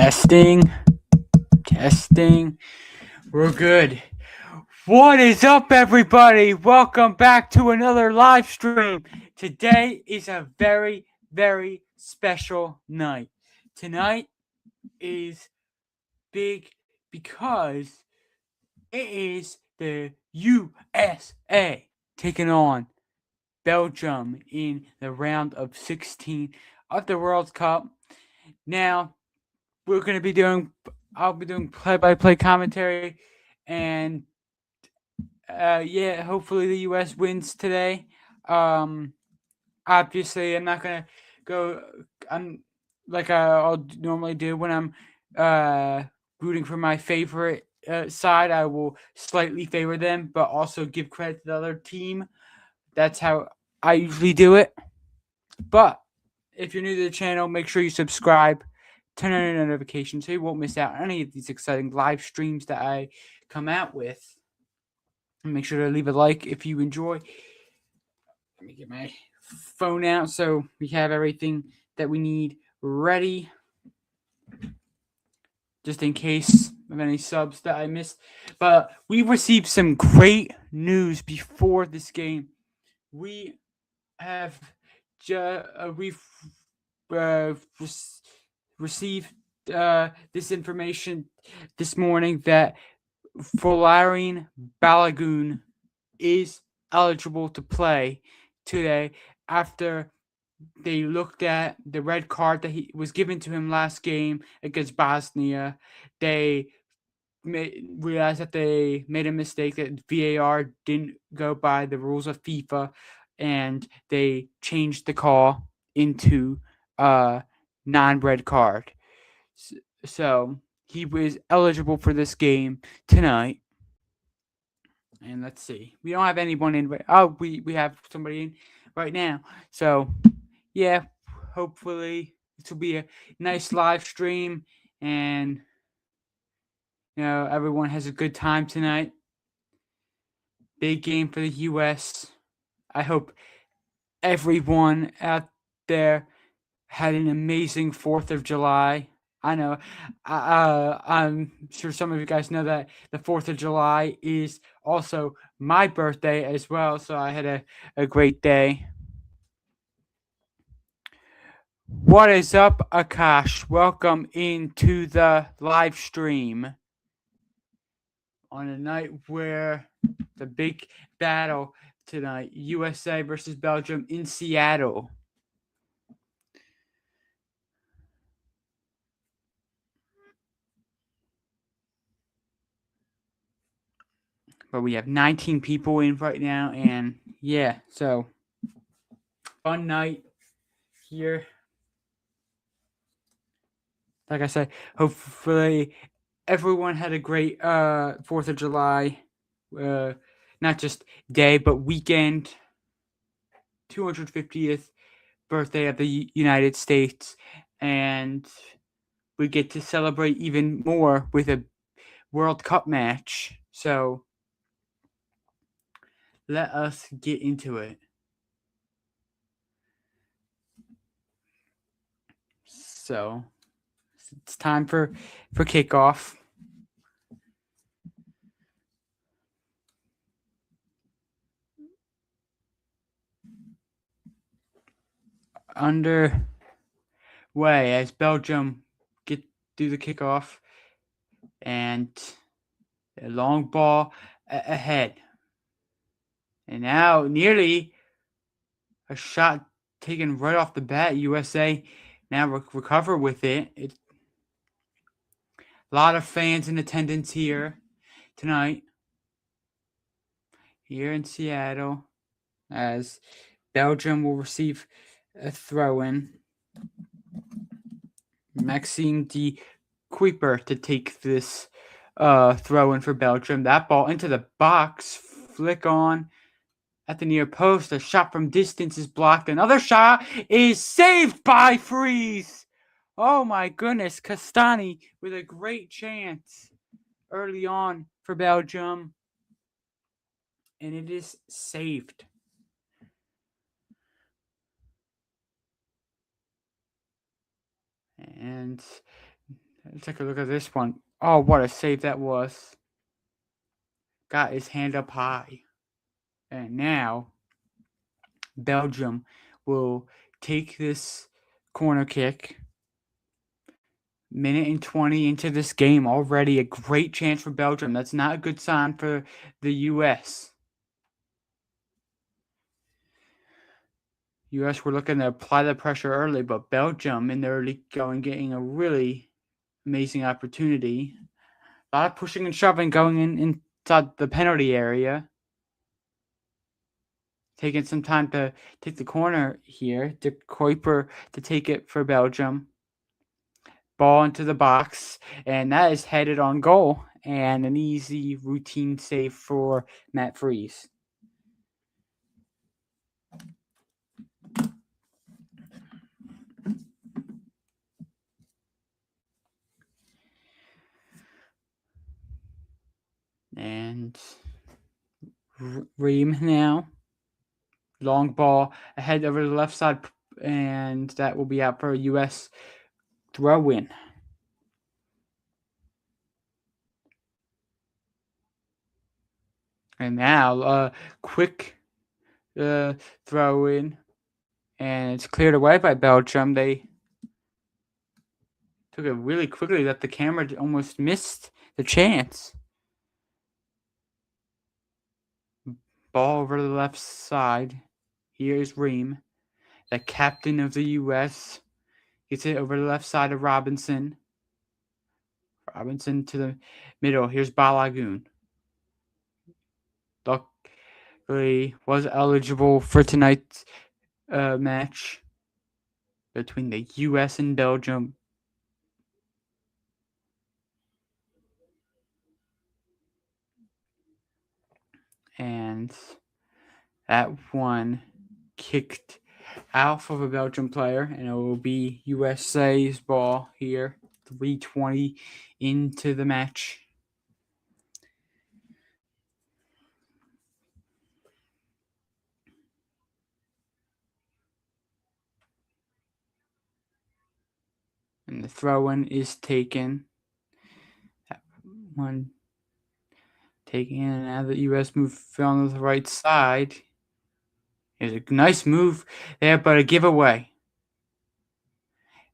Testing, testing. We're good. What is up, everybody? Welcome back to another live stream. Today is a very, very special night. Tonight is big because it is the USA taking on Belgium in the round of 16 of the World Cup. Now, I'll be doing play-by-play commentary, and hopefully the U.S. wins today. Um, Obviously, I'm not gonna go. I'm like I'll normally do when I'm rooting for my favorite side. I will slightly favor them, but also give credit to the other team. That's how I usually do it. But if you're new to the channel, make sure you subscribe, turn on your notifications so you won't miss out on any of these exciting live streams that I come out with. And make sure to leave a like if you enjoy. Let me get my phone out so we have everything that we need ready, just in case of any subs that I missed. But we received some great news before this game. We have we've received this information this morning that Valerian Balogun is eligible to play today after they looked at the red card that he was given to him last game against Bosnia. They realized that they made a mistake, that VAR didn't go by the rules of FIFA, and they changed the call into a non-red card. So he was eligible for this game tonight. And let's see. We don't have anyone in. Oh, we have somebody in right now. So, yeah, hopefully this will be a nice live stream, and everyone has a good time tonight. Big game for the U.S. I hope everyone out there had an amazing 4th of July. I know. I'm sure some of you guys know that the 4th of July is also my birthday as well, so I had a great day. What is up, Akash? Welcome into the live stream on a night where the big battle tonight, USA versus Belgium in Seattle. But we have 19 people in right now, and yeah, so fun night here. Like I said, hopefully everyone had a great 4th of July, not just day, but weekend. 250th birthday of the United States, and we get to celebrate even more with a World Cup match. So let us get into it. So it's time for kickoff. Underway as Belgium do the kickoff, and a long ball ahead. And now nearly a shot taken right off the bat. USA now recover with it. A lot of fans in attendance here tonight, here in Seattle, as Belgium will receive a throw-in. Maxime de Kuiper to take this throw-in for Belgium. That ball into the box, flick on at the near post. A shot from distance is blocked. Another shot is saved by Freeze. Oh my goodness, Castani with a great chance early on for Belgium, and it is saved. And Let's take a look at this one. Oh, what a save that was. Got his hand up high. And now Belgium will take this corner kick. Minute and 20 into this game already. A great chance for Belgium. That's not a good sign for the U.S. U.S. were looking to apply the pressure early, but Belgium in the early going getting a really amazing opportunity. A lot of pushing and shoving going inside the penalty area. Taking some time to take the corner here. De Kuiper to take it for Belgium. Ball into the box, and that is headed on goal. And an easy routine save for Matt Freese. And Ream now. Long ball ahead over the left side, and that will be out for a U.S. throw-in. And now, quick throw-in, and it's cleared away by Belgium. They took it really quickly that the camera almost missed the chance. Ball over the left side. Here's Ream, the captain of the U.S. Gets it over the left side of Robinson. Robinson to the middle. Here's Balagoon. Luckily was eligible for tonight's match between the U.S. and Belgium. And that one kicked out of a Belgian player, and it will be USA's ball here. 3:20 into the match. And the throw-in is taken. That one taken, and now the U.S. move on the right side. It's a nice move there, but a giveaway.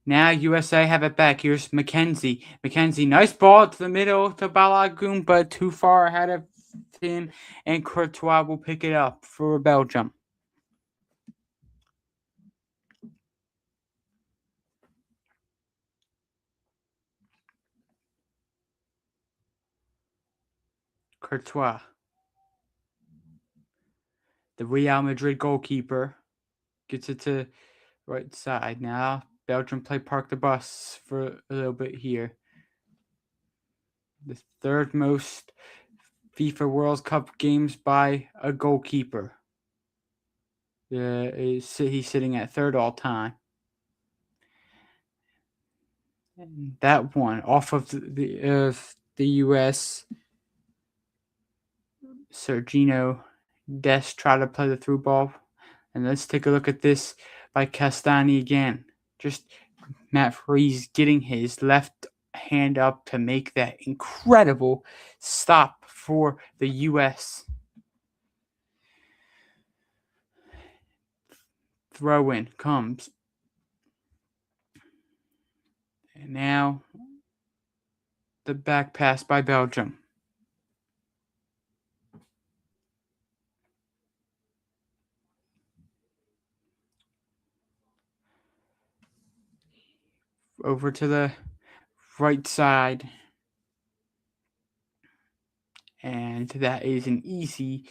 Now USA have it back. Here's McKenzie. McKenzie, nice ball to the middle to Balagoon, but too far ahead of him, and Courtois will pick it up for Belgium. Courtois, the Real Madrid goalkeeper, gets it to right side. Now Belgium play park the bus for a little bit here. The third most FIFA World Cup games by a goalkeeper. He's sitting at third all time. And that one off of the U.S. Sergino Dest tried to play the through ball. And let's take a look at this by Castani again. Just Matt Freese getting his left hand up to make that incredible stop for the U.S. Throw-in comes. And now the back pass by Belgium. Over to the right side. And that is an easy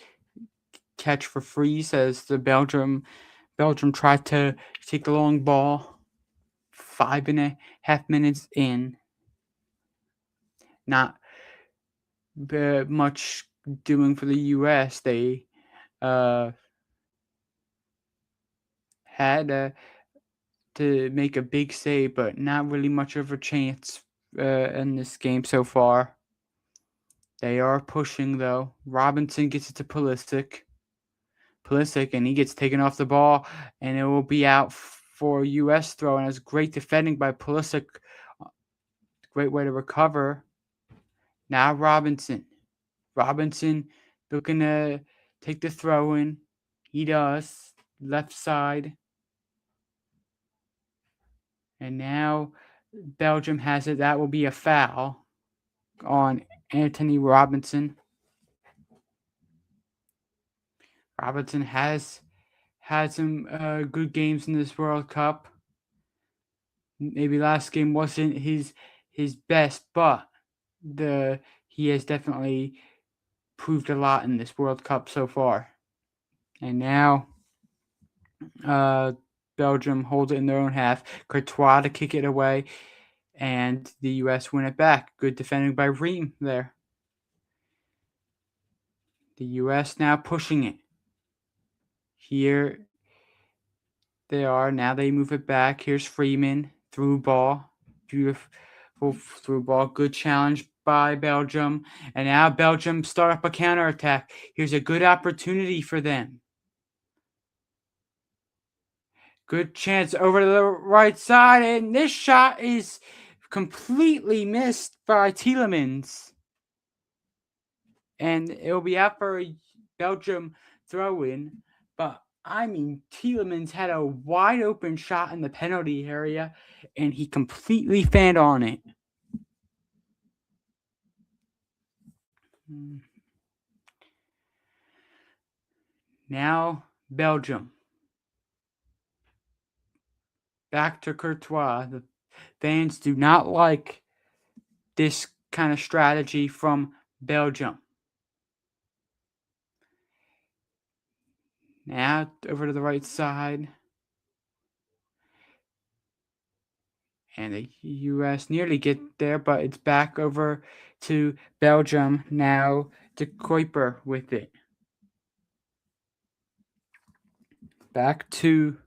catch for Freese as the Belgium tried to take the long ball. 5.5 minutes in. Not much doing for the U.S. They had to make a big save, but not really much of a chance in this game so far. They are pushing, though. Robinson gets it to Pulisic, and he gets taken off the ball, and it will be out for U.S. throw. And it's great defending by Pulisic. Great way to recover. Now Robinson. Robinson looking to take the throw in. He does. Left side. And now Belgium has it. That will be a foul on Anthony Robinson. Robinson has had some good games in this World Cup. Maybe last game wasn't his best, but he has definitely proved a lot in this World Cup so far. And now Belgium holds it in their own half. Courtois to kick it away, and the U.S. win it back. Good defending by Ream there. The U.S. now pushing it. Here they are. Now they move it back. Here's Freeman. Through ball. Beautiful through ball. Good challenge by Belgium. And now Belgium start up a counterattack. Here's a good opportunity for them. Good chance over to the right side. And this shot is completely missed by Tielemans. And it'll be out for a Belgium throw-in. But, I mean, Tielemans had a wide-open shot in the penalty area, and he completely fanned on it. Now, Belgium. Back to Courtois. The fans do not like this kind of strategy from Belgium. Now, over to the right side. And the U.S. nearly get there, but it's back over to Belgium. Now to Kuiper with it. Back to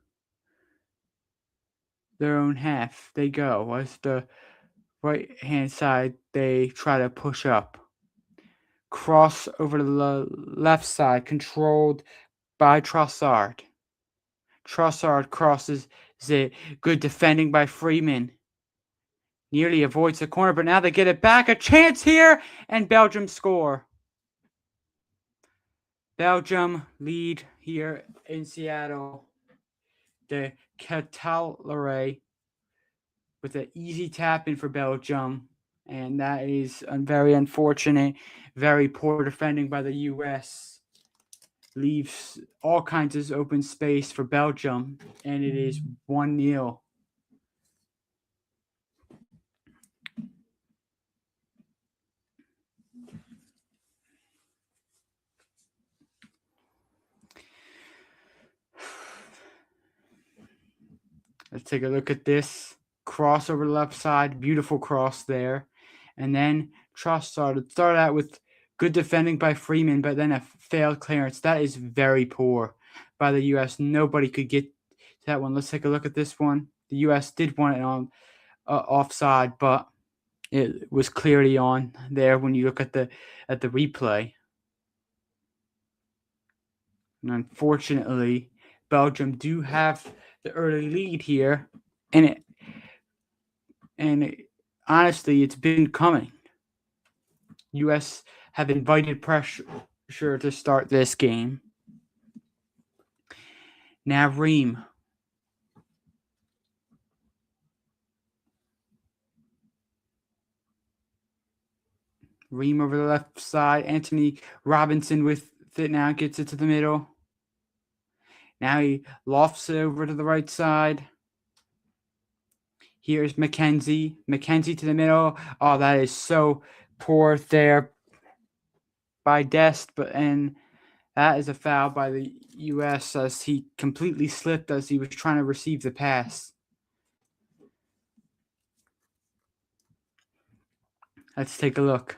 their own half. They go. As the right-hand side, they try to push up. Cross over to the left side, controlled by Trossard. Trossard crosses it. Good defending by Freeman. Nearly avoids the corner, but now they get it back. A chance here, and Belgium score. Belgium lead here in Seattle. The Catalare with an easy tap in for Belgium. And that is very unfortunate. Very poor defending by the U.S. Leaves all kinds of open space for Belgium. And it is 1-0. Let's take a look at this. Cross over the left side. Beautiful cross there. And then Trossard started out with good defending by Freeman, but then a failed clearance. That is very poor by the U.S. Nobody could get to that one. Let's take a look at this one. The U.S. did want it on offside, but it was clearly on there when you look at the replay. And unfortunately, Belgium do have the early lead here, and honestly, it's been coming. U.S. have invited pressure to start this game. Now Ream. Ream over the left side. Anthony Robinson with it now. Gets it to the middle. Now he lofts it over to the right side. Here's McKenzie. McKenzie to the middle. Oh, that is so poor there by Dest. And that is a foul by the U.S. as he completely slipped as he was trying to receive the pass. Let's take a look.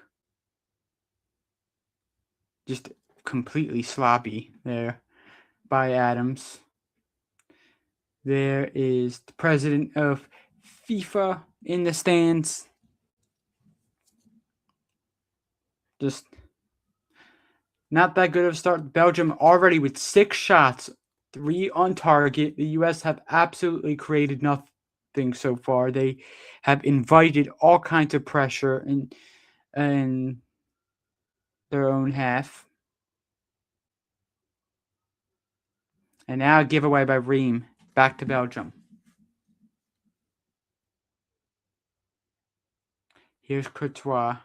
Just completely sloppy there by Adams. There is the president of FIFA in the stands. Just not that good of a start. Belgium already with 6 shots, 3 on target. The U.S. have absolutely created nothing. thing so far. They have invited all kinds of pressure in their own half. And now a giveaway by Ream. Back to Belgium. Here's Courtois.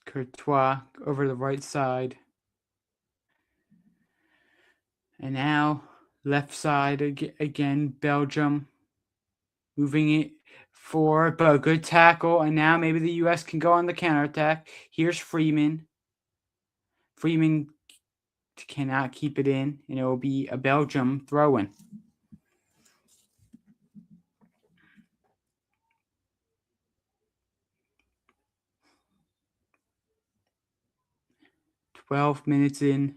Courtois over the right side. And now left side again, Belgium. Moving it forward, but a good tackle. And now maybe the U.S. can go on the counterattack. Here's Freeman. Freeman cannot keep it in, and it will be a Belgium throw-in. "12 minutes in."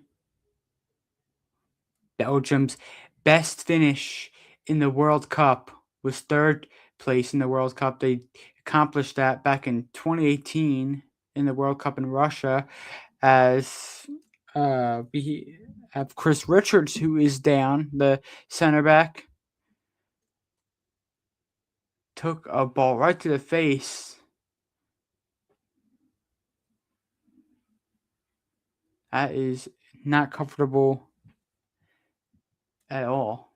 Belgium's best finish in the World Cup was third place in the World Cup. They accomplished that back in 2018 in the World Cup in Russia, as we have Chris Richards, who is down, the center back, took a ball right to the face. That is not comfortable at all.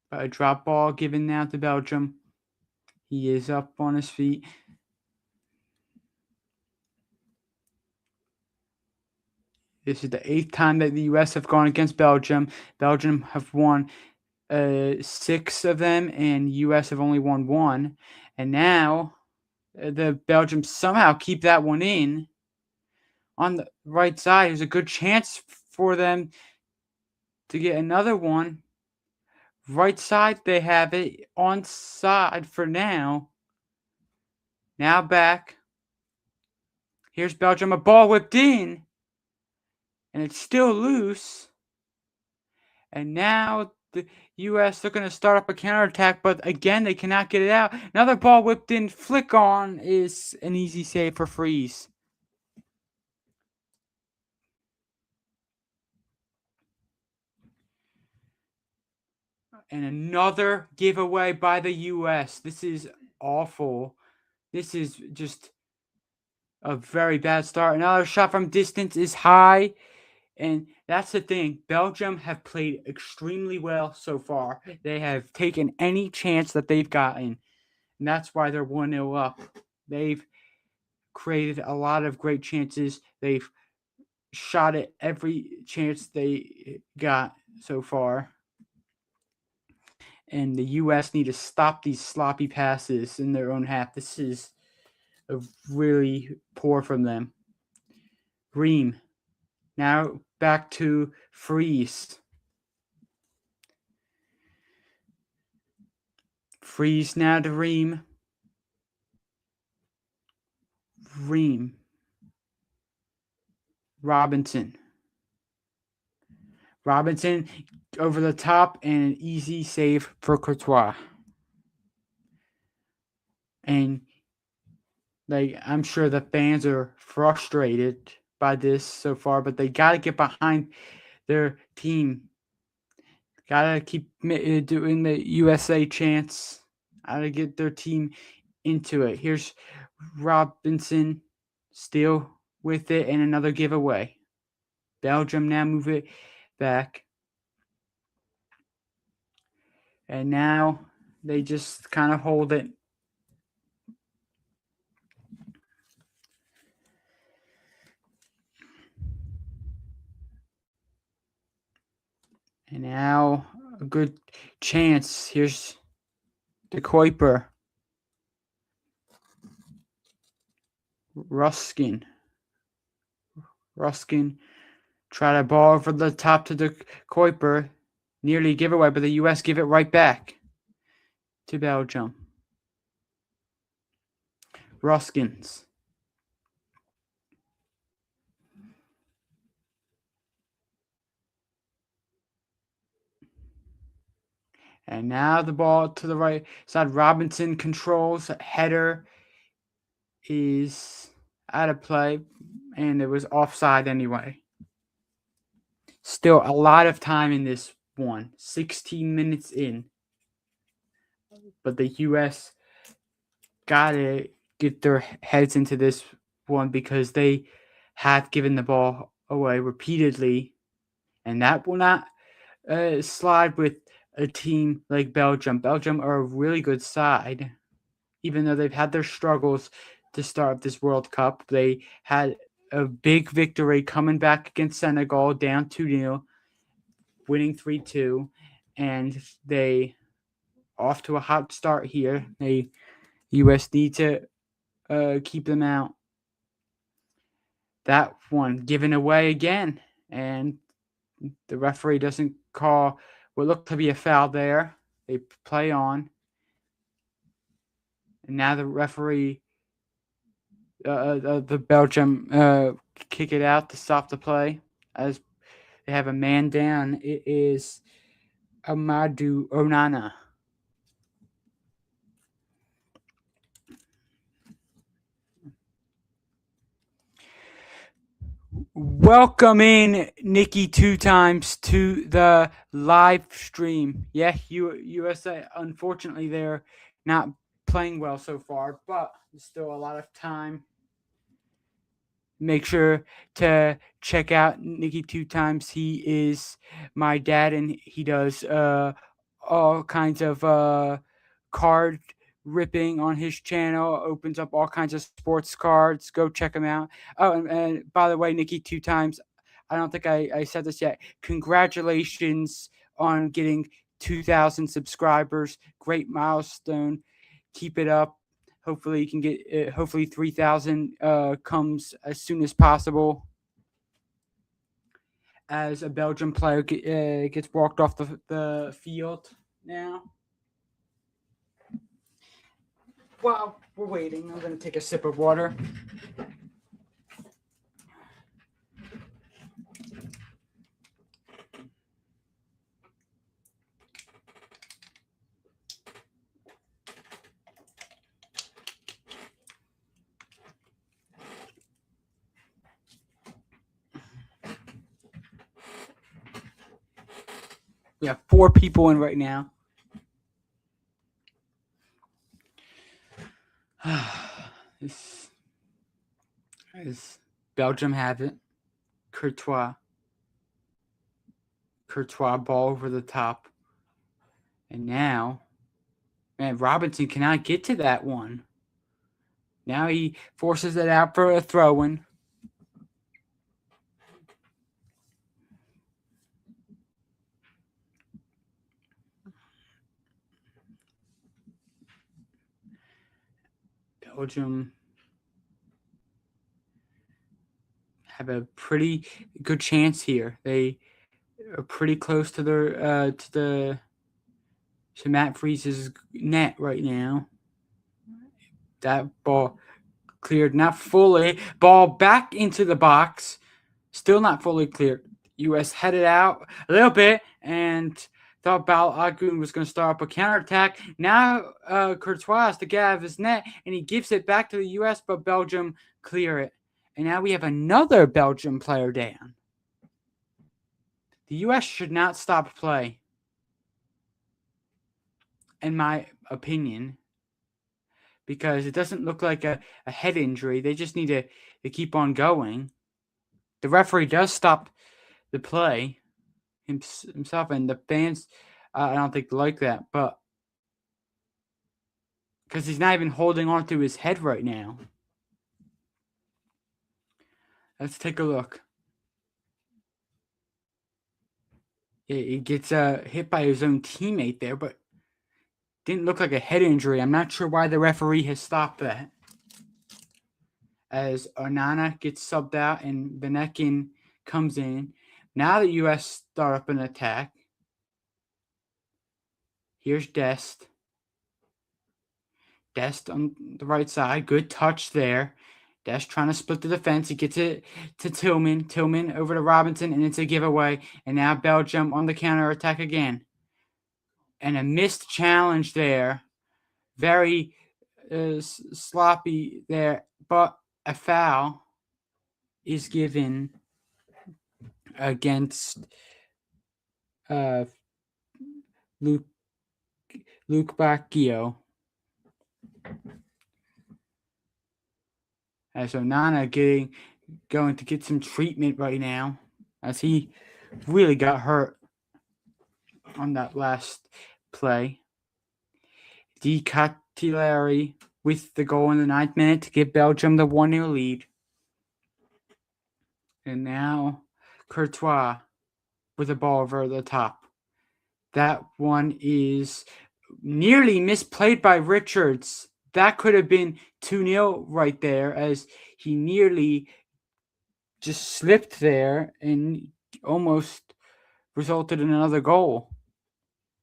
But a drop ball given now to Belgium. He is up on his feet. This is the 8th time that the U.S. have gone against Belgium. Belgium have won 6 of them, and U.S. have only won 1. And now the Belgium somehow keep that one in on the right side. There's a good chance for them to get another one. Right side, they have it onside for now. Now back. Here's Belgium. A ball whipped in, and it's still loose. And now the U.S. they're going to start up a counterattack, but again, they cannot get it out. Another ball whipped in. Flick on is an easy save for Freeze. And another giveaway by the U.S. This is awful. This is just a very bad start. Another shot from distance is high. And that's the thing. Belgium have played extremely well so far. They have taken any chance that they've gotten. And that's why they're 1-0 up. They've created a lot of great chances. They've shot at every chance they got so far. And the U.S. need to stop these sloppy passes in their own half. This is really poor from them. Ream. Now back to Freeze. Freeze now to Ream. Ream. Robinson. Robinson over the top, and an easy save for Courtois. And I'm sure the fans are frustrated by this so far, but they got to get behind their team. Got to keep doing the USA chants. Got to get their team into it. Here's Robinson still with it, and another giveaway. Belgium now move it back. And now they just kind of hold it. And now a good chance. Here's the Kuiper. Ruskin. Try to ball over the top to the Kuiper. Nearly giveaway, but the U.S. give it right back to Belgium. Ruskins. And now the ball to the right side. Robinson controls. Header is out of play, and it was offside anyway. Still a lot of time in this one, 16 minutes in. But the U.S. gotta get their heads into this one because they have given the ball away repeatedly, and that will not slide with a team like Belgium. Belgium are a really good side, even though they've had their struggles to start this World Cup. They had a big victory coming back against Senegal, down 2-0, winning 3-2, and they off to a hot start here. They U.S. need to keep them out. That one given away again, and the referee doesn't call what looked to be a foul there. They play on, and now the referee, the Belgium, kick it out to stop the play as they have a man down. It is Amadou Onana. Welcome in, Nikki, 2 times to the live stream. Yeah, USA, unfortunately, they're not playing well so far, but there's still a lot of time. Make sure to check out Nikki 2 times. He is my dad, and he does all kinds of card ripping on his channel. Opens up all kinds of sports cards. Go check him out. Oh, and by the way, Nikki 2 times, I don't think I said this yet. Congratulations on getting 2,000 subscribers. Great milestone. Keep it up. Hopefully you can get. Hopefully 3,000 comes as soon as possible. As a Belgian player gets walked off the field now. While we're waiting, I'm going to take a sip of water. We have 4 people in right now. This is Belgium have it. Courtois ball over the top. And now, man, Robinson cannot get to that one. Now he forces it out for a throw-in. Belgium have a pretty good chance here. They are pretty close to their to Matt Freeze's net right now. That ball cleared, not fully. Ball back into the box, still not fully cleared. U.S. headed out a little bit and thought Balagun was going to start up a counterattack. Now Courtois has to get out of his net, and he gives it back to the U.S., but Belgium clear it. And now we have another Belgium player down. The U.S. should not stop play, in my opinion, because it doesn't look like a head injury. They just need to keep on going. The referee does stop the play himself, and the fans, I don't think like that, but because he's not even holding on to his head right now. Let's take a look. He gets hit by his own teammate there, but didn't look like a head injury. I'm not sure why the referee has stopped that. As Onana gets subbed out and Benekin comes in. Now the U.S. start up an attack. Here's Dest. Dest on the right side. Good touch there. Dest trying to split the defense. He gets it to Tillman. Tillman over to Robinson, and it's a giveaway. And now Belgium on the counter attack again. And a missed challenge there. Very sloppy there. But a foul is given against Luke Bacchio. As Onana going to get some treatment right now, as he really got hurt on that last play. Di Cattilleri with the goal in the 9th minute to give Belgium the 1-0 lead. And now Courtois with the ball over the top. That one is nearly misplayed by Richards. That could have been 2-0 right there, as he nearly just slipped there and almost resulted in another goal.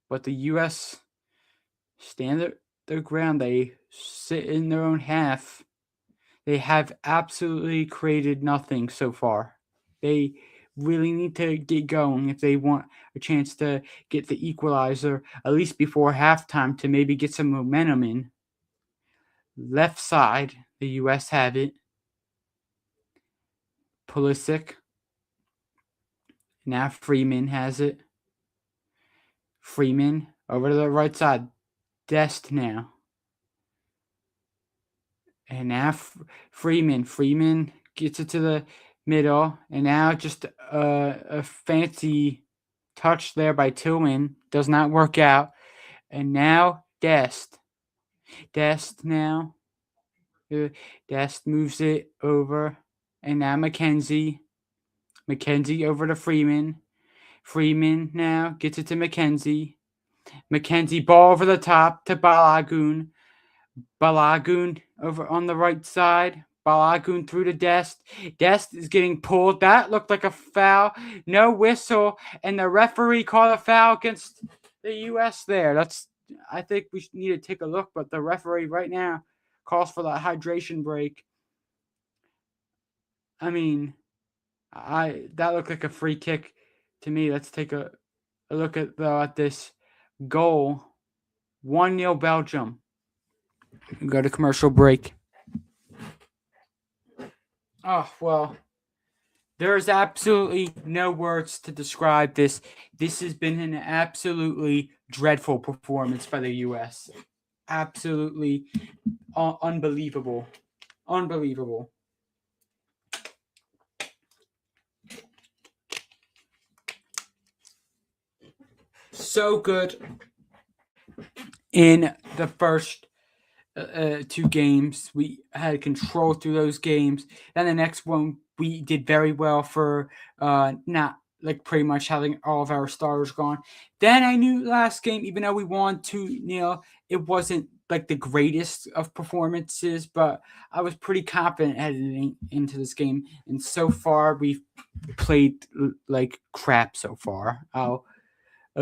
But the U.S. stand their ground. They sit in their own half. They have absolutely created nothing so far. They really need to get going if they want a chance to get the equalizer, at least before halftime, to maybe get some momentum in. Left side, the U.S. have it. Pulisic. Now Freeman has it. Freeman over to the right side. Dest now. And now Freeman. Freeman gets it to the middle. And now just a fancy touch there by Tillman. Does not work out. And now Dest. Dest now. Dest moves it over. And now McKenzie. McKenzie over to Freeman. Freeman now gets it to McKenzie. McKenzie ball over the top to Balagun. Balagun over on the right side. Balagun through to Dest. Dest is getting pulled. That looked like a foul. No whistle. And the referee called a foul against the U.S. there. I think we need to take a look. But the referee right now calls for that hydration break. I mean, that looked like a free kick to me. Let's take a look at this goal. 1-0 Belgium. We go to commercial break. Oh, well, there's absolutely no words to describe this. This has been an absolutely dreadful performance by the U.S. Absolutely unbelievable. Unbelievable. So good in the first 2 games. We had control through those games. Then the next one, we did very well for not like pretty much having all of our starters gone. Then I knew last game, even though we won 2-0, it wasn't like the greatest of performances, but I was pretty confident heading into this game. And so far, we've played like crap so far. I'll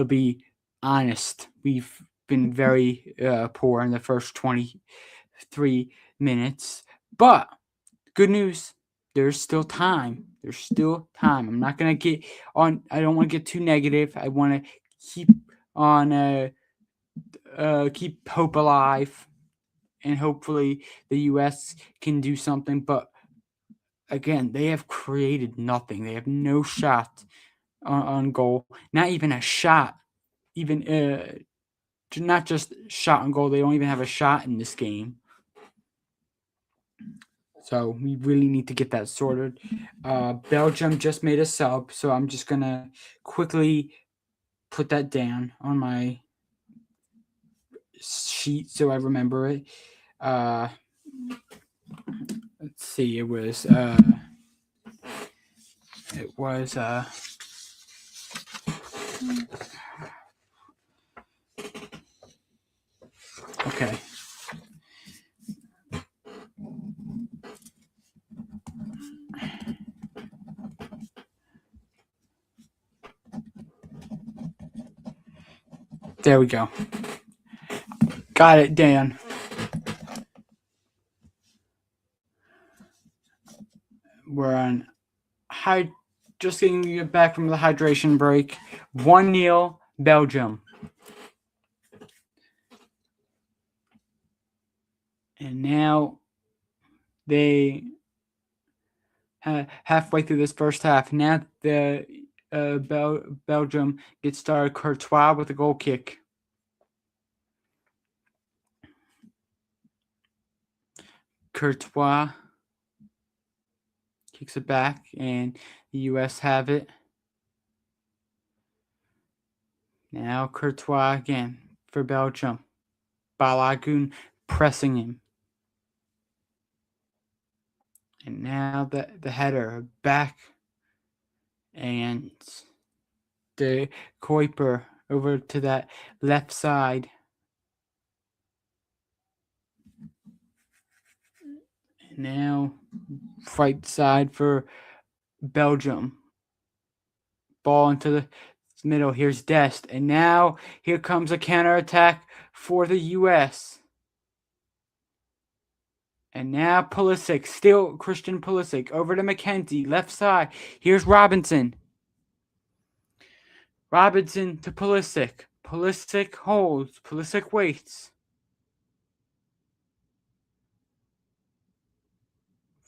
be honest. We've been very poor in the first 23 minutes. But good news, there's still time. There's still time. I'm not going to get on. I don't want to get too negative. I want to keep on, keep hope alive. And hopefully the U.S. can do something. But again, they have created nothing. They have no shot on goal. Not even a shot. Even not just shot on goal. They don't even have a shot in this game. So we really need to get that sorted. Belgium just made a sub, so I'm just going to quickly put that down on my sheet so I remember it. Let's see. It was okay. There we go. Got it, Dan. We're on just getting back from the hydration break. 1-0 Belgium. And now they halfway through this first half. Now the Belgium gets started. Courtois with a goal kick. Courtois kicks it back, and the U.S. have it. Now Courtois again for Belgium. Balagun pressing him. And now the header back, and the Kuiper over to that left side. And now right side for Belgium. Ball into the middle. Here's Dest. And now here comes a counterattack for the U.S. And now Pulisic, still Christian Pulisic, over to McKenzie, left side. Here's Robinson. Robinson to Pulisic. Pulisic holds. Pulisic waits.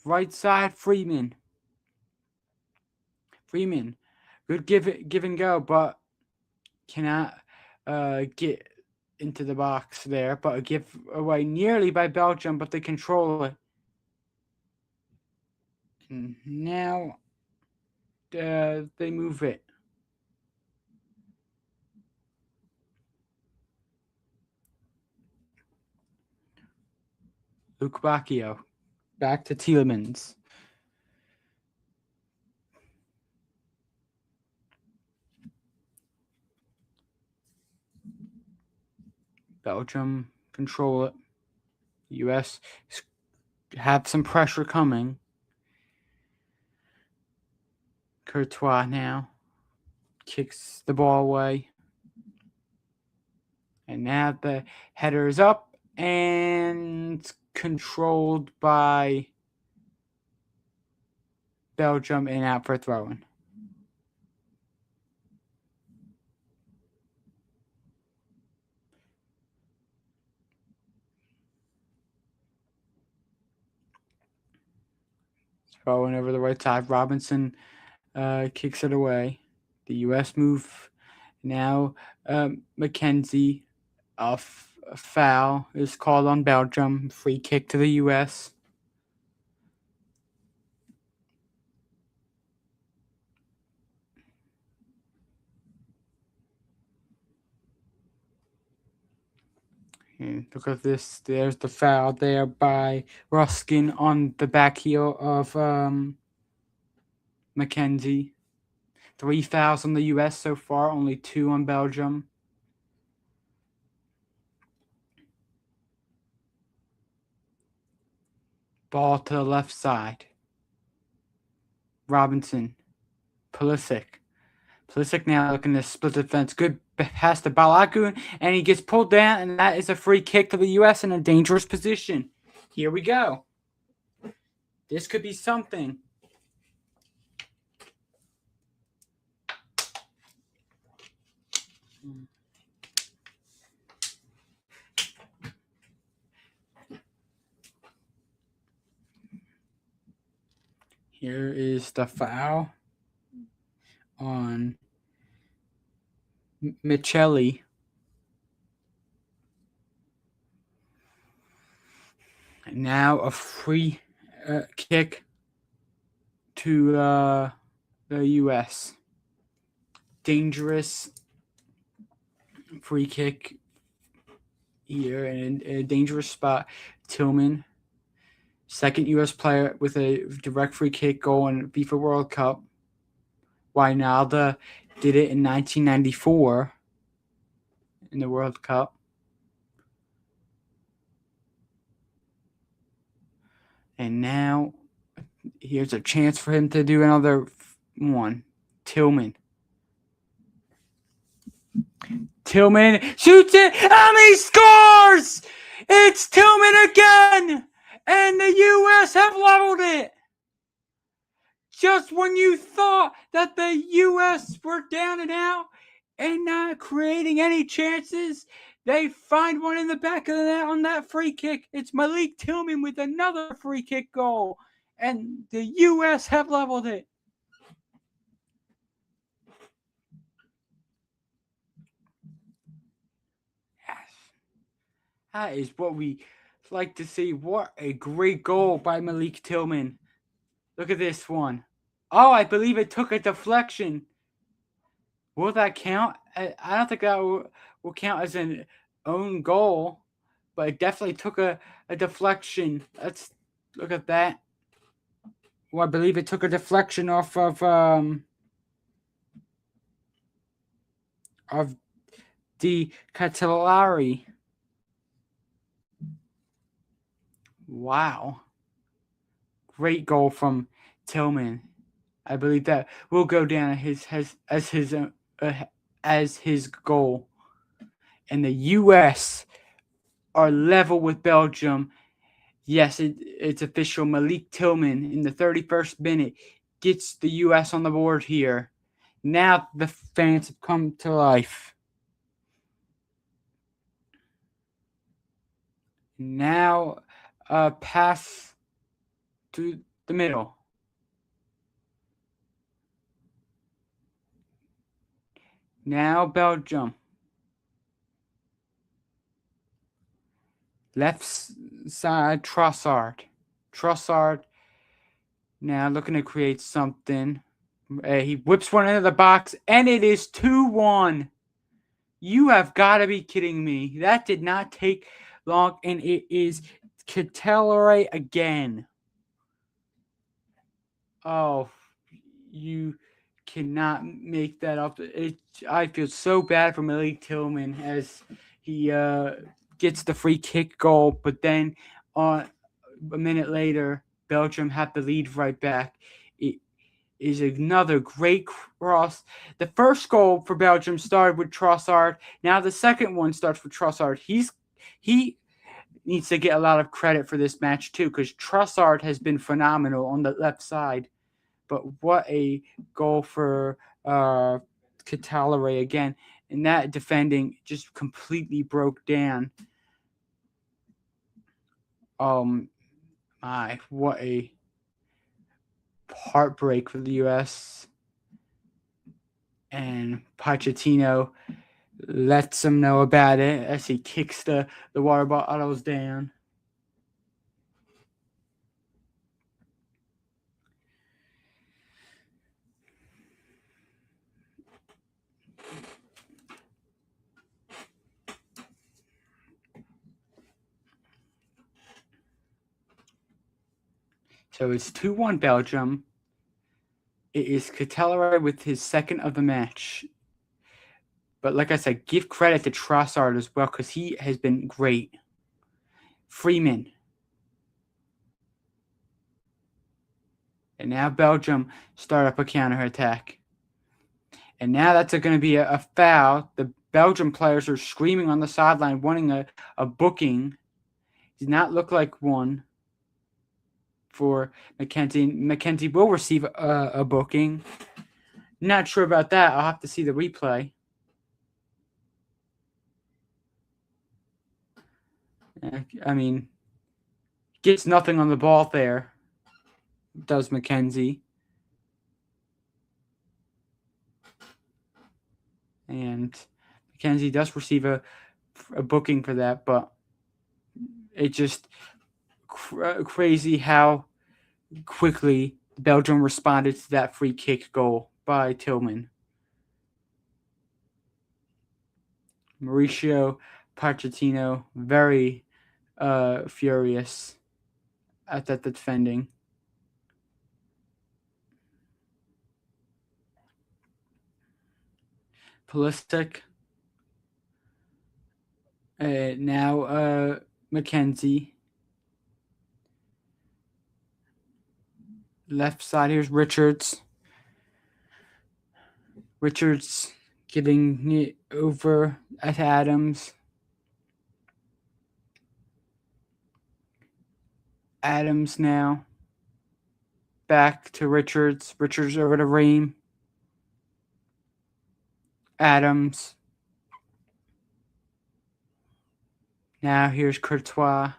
Right side, Freeman. Good give and go, but cannot get into the box there. But a give away nearly by Belgium, but they control it. And now they move it. Luke Bacchio. Back to Tielemans. Belgium control it. U.S. have some pressure coming. Courtois now kicks the ball away. And now the header is up and controlled by Belgium and out for throwing. Throwing over the right side. Robinson kicks it away. The U.S. move now. McKenzie, a foul is called on Belgium. Free kick to the U.S. And look at this. There's the foul there by Ruskin on the back heel of McKenzie. 3 fouls on the U.S. so far, only 2 on Belgium. Ball to the left side. Robinson. Pulisic. Pulisic now looking to split the defense. Good pass to Balagun, and he gets pulled down, and that is a free kick to the U.S. in a dangerous position. Here we go. This could be something. Here is the foul on Michelli. And now a free kick to the U.S. Dangerous free kick here in a dangerous spot. Tillman, second U.S. player with a direct free kick goal in FIFA World Cup. Wijnaldum did it in 1994 in the World Cup. And now here's a chance for him to do another one. Tillman shoots it, and he scores! It's Tillman again! And the U.S. have leveled it! Just when you thought that the U.S. were down and out and not creating any chances, they find one in the back of the net on that free kick. It's Malik Tillman with another free kick goal. And the U.S. have leveled it. Yes. That is what we like to see. What a great goal by Malik Tillman. Look at this one. Oh, I believe it took a deflection. Will that count? I don't think that will count as an own goal, but it definitely took a deflection. Let's look at that. Well, I believe it took a deflection off of the Catellari. Wow. Great goal from Tillman. I believe that will go down as his goal. And the U.S. are level with Belgium. Yes, it's official. Malik Tillman in the 31st minute gets the U.S. on the board here. Now the fans have come to life. Now pass to the middle. Now Belgium. Left side, Trossard. Trossard now looking to create something. He whips one into the box, and it is 2-1. You have got to be kidding me. That did not take long, and it is Catellare again. Oh, you cannot make that up. I feel so bad for Malik Tillman as he gets the free kick goal, but then a minute later, Belgium had the lead right back. It is another great cross. The first goal for Belgium started with Trossard. Now the second one starts with Trossard. He needs to get a lot of credit for this match too, because Trossard has been phenomenal on the left side. But what a goal for Catellare again. And that defending just completely broke down. My, what a heartbreak for the U.S. And Pochettino lets him know about it as he kicks the water bottles down. So it's 2-1 Belgium. It is Catellare with his second of the match. But like I said, give credit to Trossard as well, because he has been great. Freeman. And now Belgium start up a counterattack. And now that's going to be a foul. The Belgium players are screaming on the sideline, wanting a booking. Does not look like one for McKenzie. McKenzie will receive a booking. Not sure about that. I'll have to see the replay. I mean, gets nothing on the ball there, does McKenzie. And McKenzie does receive a booking for that, but it just crazy how quickly Belgium responded to that free kick goal by Tillman. Mauricio Pochettino very furious at that defending. Pulisic. Now McKenzie. Left side, here's Richards. Richards giving it over at Adams. Adams now. Back to Richards. Richards over to Ream. Adams. Now here's Courtois.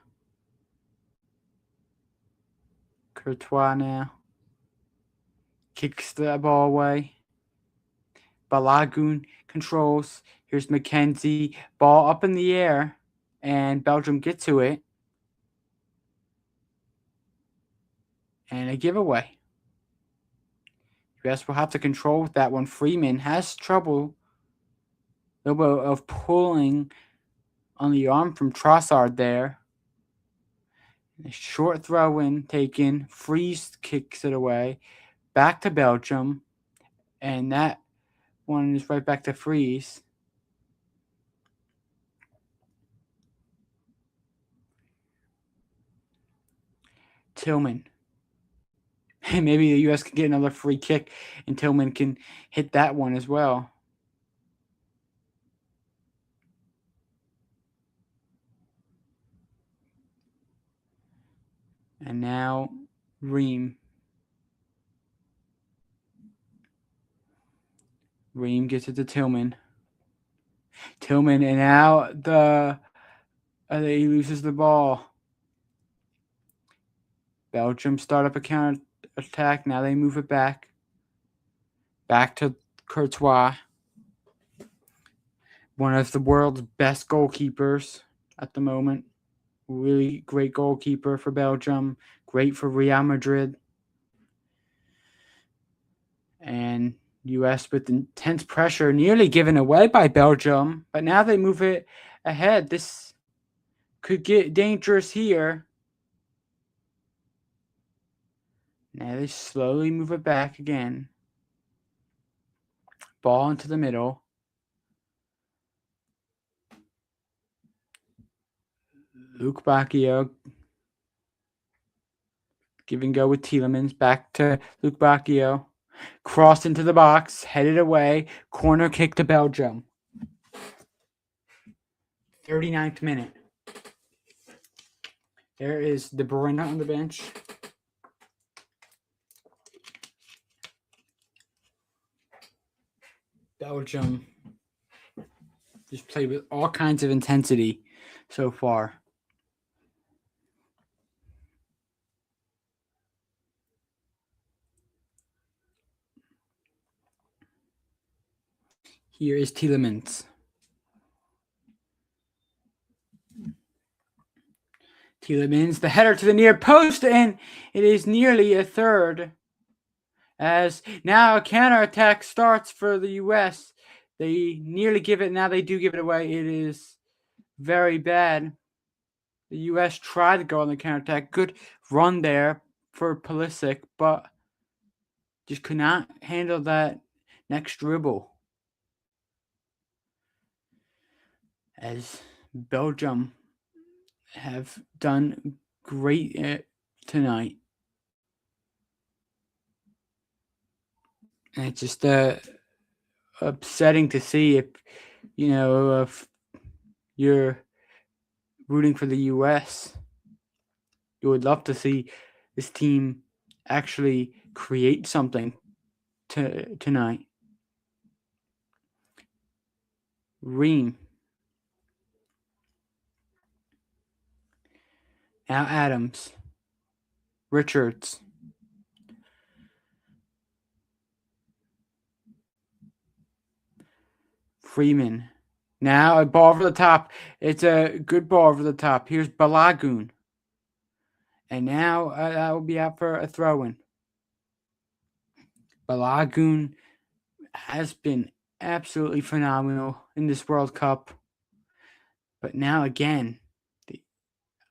Courtois now. Kicks the ball away. Balagun controls. Here's McKenzie. Ball up in the air. And Belgium get to it. and a giveaway. US will have to control that one. Freeman has trouble of pulling on the arm from Trossard there. A short throw in taken. Freeze kicks it away. Back to Belgium. And that one is right back to Freeze. Tillman. And maybe the U.S. can get another free kick, and Tillman can hit that one as well. And now Ream. Ream gets it to Tillman. Tillman, and now he loses the ball. Belgium start up a counter attack. Now they move it back. Back to Courtois. One of the world's best goalkeepers at the moment. Really great goalkeeper for Belgium. Great for Real Madrid. And U.S. with intense pressure, nearly given away by Belgium. But now they move it ahead. This could get dangerous here. Now they slowly move it back again. Ball into the middle. Luke Bacchio. Give and go with Tielemans. Back to Luke Bacchio. Crossed into the box. Headed away. Corner kick to Belgium. 39th minute. There is De Bruyne on the bench. Belgium just played with all kinds of intensity so far. Here is Tielemans. Tielemans, the header to the near post, and it is nearly a third. As now a counterattack starts for the U.S. They nearly give it. Now they do give it away. It is very bad. The U.S. tried to go on the counterattack. Good run there for Pulisic, but just could not handle that next dribble. As Belgium have done great tonight. And it's just upsetting to see if you're rooting for the U.S. You would love to see this team actually create something tonight. Ream. Now Adams. Richards. Freeman. Now a ball over the top. It's a good ball over the top. Here's Balagun. And now that will be out for a throw-in. Balagun has been absolutely phenomenal in this World Cup. But now again,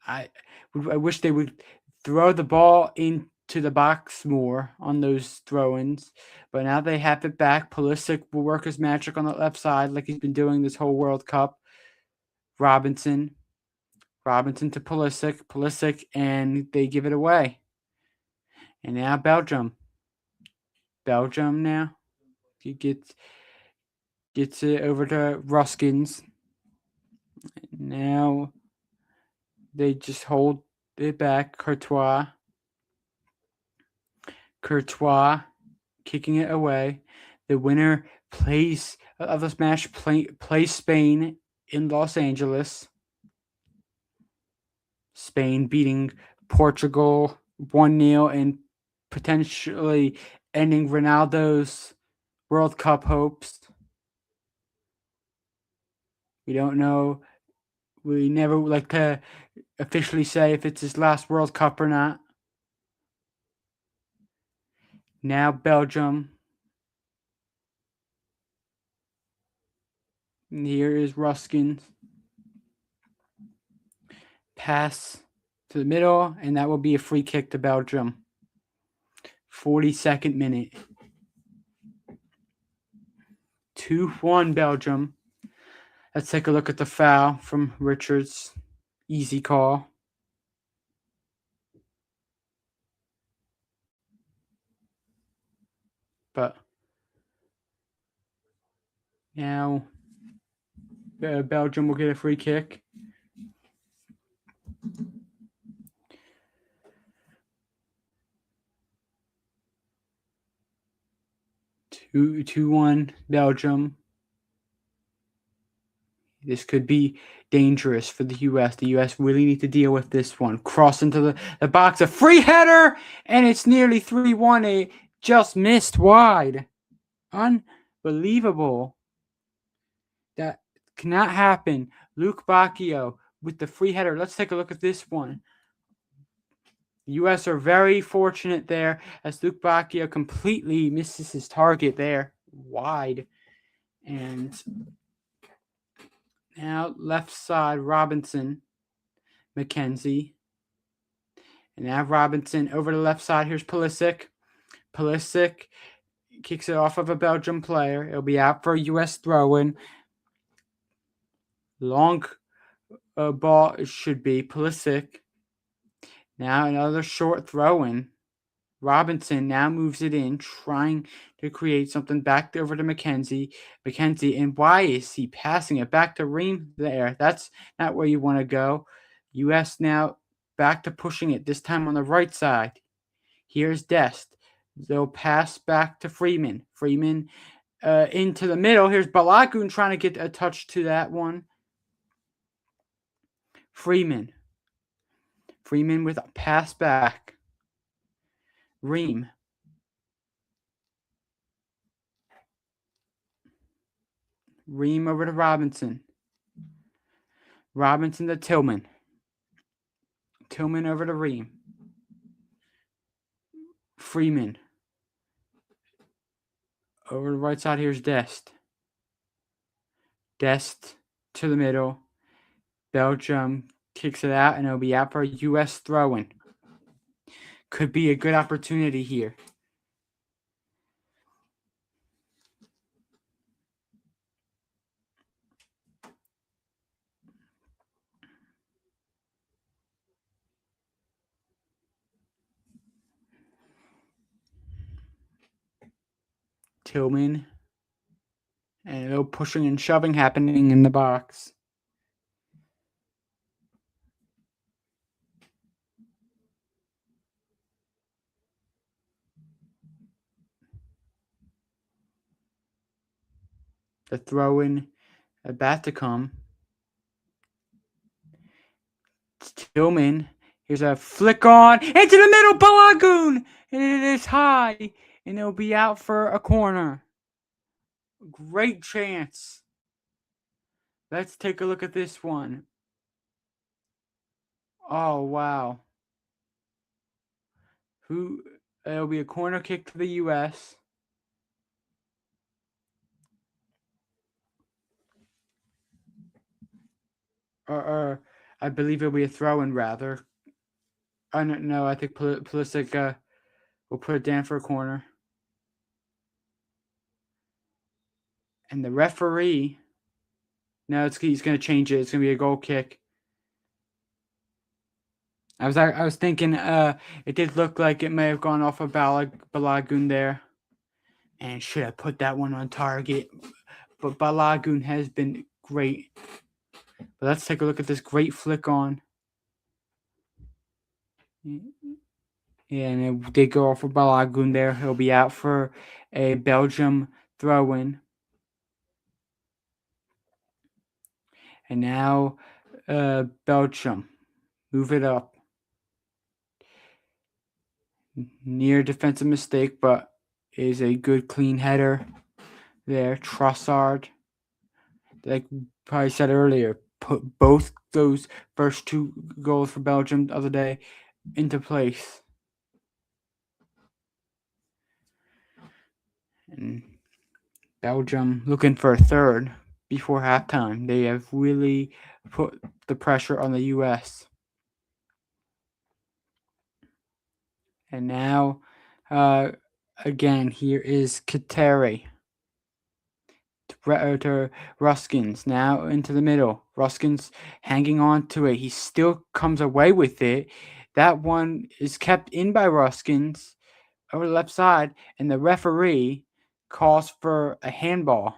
I wish they would throw the ball into the box more on those throw-ins. But now they have it back. Pulisic will work his magic on the left side like he's been doing this whole World Cup. Robinson to Pulisic, and they give it away. And now Belgium now. He gets it over to Ruskins. Now they just hold it back. Courtois kicking it away. The winner of this match plays Spain in Los Angeles. Spain beating Portugal 1-0 and potentially ending Ronaldo's World Cup hopes. We don't know. We never like to officially say if it's his last World Cup or not. Now Belgium. And here is Ruskin. Pass to the middle, and that will be a free kick to Belgium. 42nd minute. 2-1 Belgium. Let's take a look at the foul from Richards. Easy call. But now Belgium will get a free kick. Two, 1 Belgium. This could be dangerous for the U.S. The U.S. really need to deal with this one. Cross into the box. A free header, and it's nearly 3-1. It just missed wide. Unbelievable. That cannot happen. Luke Bacchio with the free header. Let's take a look at this one. The U.S. are very fortunate there as Luke Bacchio completely misses his target there. Wide. And now left side, Robinson, McKenzie. And now Robinson over the left side. Here's Pulisic. Pulisic kicks it off of a Belgium player. It'll be out for a U.S. throw-in. Long ball it should be. Pulisic. Now another short throw-in. Robinson now moves it in, trying to create something back over to McKenzie. And why is he passing it back to Ream there? That's not where you want to go. U.S. now back to pushing it, this time on the right side. Here's Dest. They'll pass back to Freeman. Freeman into the middle. Here's Balagun trying to get a touch to that one. Freeman with a pass back. Ream. Ream over to Robinson. Robinson to Tillman. Tillman over to Ream. Freeman. Over the right side, here's Dest. Dest to the middle. Belgium kicks it out, and it'll be out for a U.S. throw-in. Could be a good opportunity here. Tillman. And a little pushing and shoving happening in the box. The throw-in about to come. Tillman. Here's a flick on. Into the middle, Balagun! And it is high. And it'll be out for a corner. Great chance. Let's take a look at this one. Oh, wow. It'll be a corner kick to the U.S. Or I believe it'll be a throw-in, rather. I don't know. I think Pulisic will put it down for a corner. And the referee... No, he's going to change it. It's going to be a goal kick. I was thinking it did look like it may have gone off of Balagun there. And should have put that one on target. But Balagun has been great. But let's take a look at this great flick on. Yeah, and it did go off for Balagun there. He'll be out for a Belgium throw-in. And now Belgium. Move it up. Near defensive mistake, but is a good clean header there. Trossard. Like I said earlier, put both those first two goals for Belgium the other day into place. And Belgium looking for a third before halftime. They have really put the pressure on the U.S. And now, again, here is Kateri to Ruskins. Now into the middle. Ruskins hanging on to it. He still comes away with it. That one is kept in by Ruskins over the left side, and the referee calls for a handball.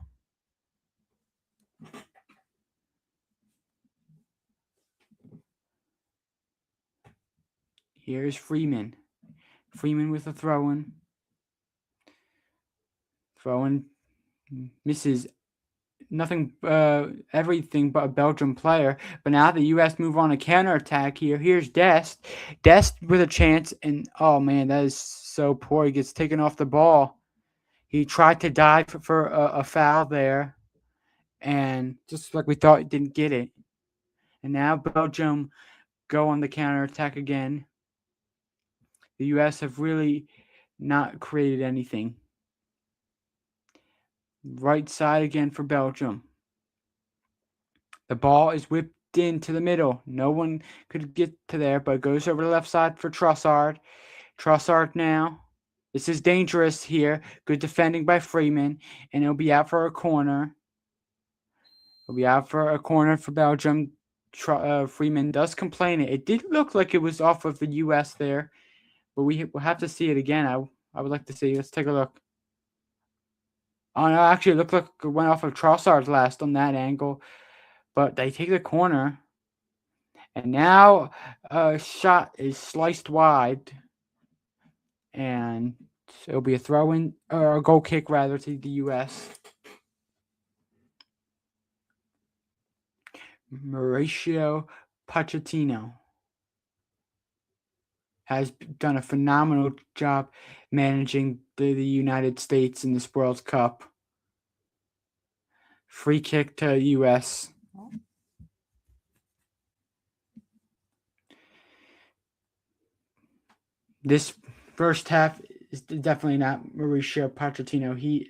Here's Freeman. Freeman with a throw-in. Throw-in misses nothing, everything but a Belgium player. But now the U.S. move on a counterattack here. Here's Dest. Dest with a chance, and oh man, that is so poor. He gets taken off the ball. He tried to dive for a foul there, and just like we thought, he didn't get it. And now Belgium go on the counterattack again. The U.S. have really not created anything. Right side again for Belgium. The ball is whipped into the middle. No one could get to there, but it goes over the left side for Trossard. Trossard now. This is dangerous here. Good defending by Freeman, and it'll be out for a corner. It'll be out for a corner for Belgium. Freeman does complain it. It did look like it was off of the U.S. there, but we'll have to see it again. I would like to see. Let's take a look. Oh, no, actually, it looked like it went off of Trossard's last on that angle. But they take the corner. And now a shot is sliced wide. And it'll be a throw-in, or a goal kick, rather, to the U.S. Mauricio Pochettino has done a phenomenal job managing the United States in this World Cup. Free kick to U.S. This first half is definitely not Mauricio Pochettino. He's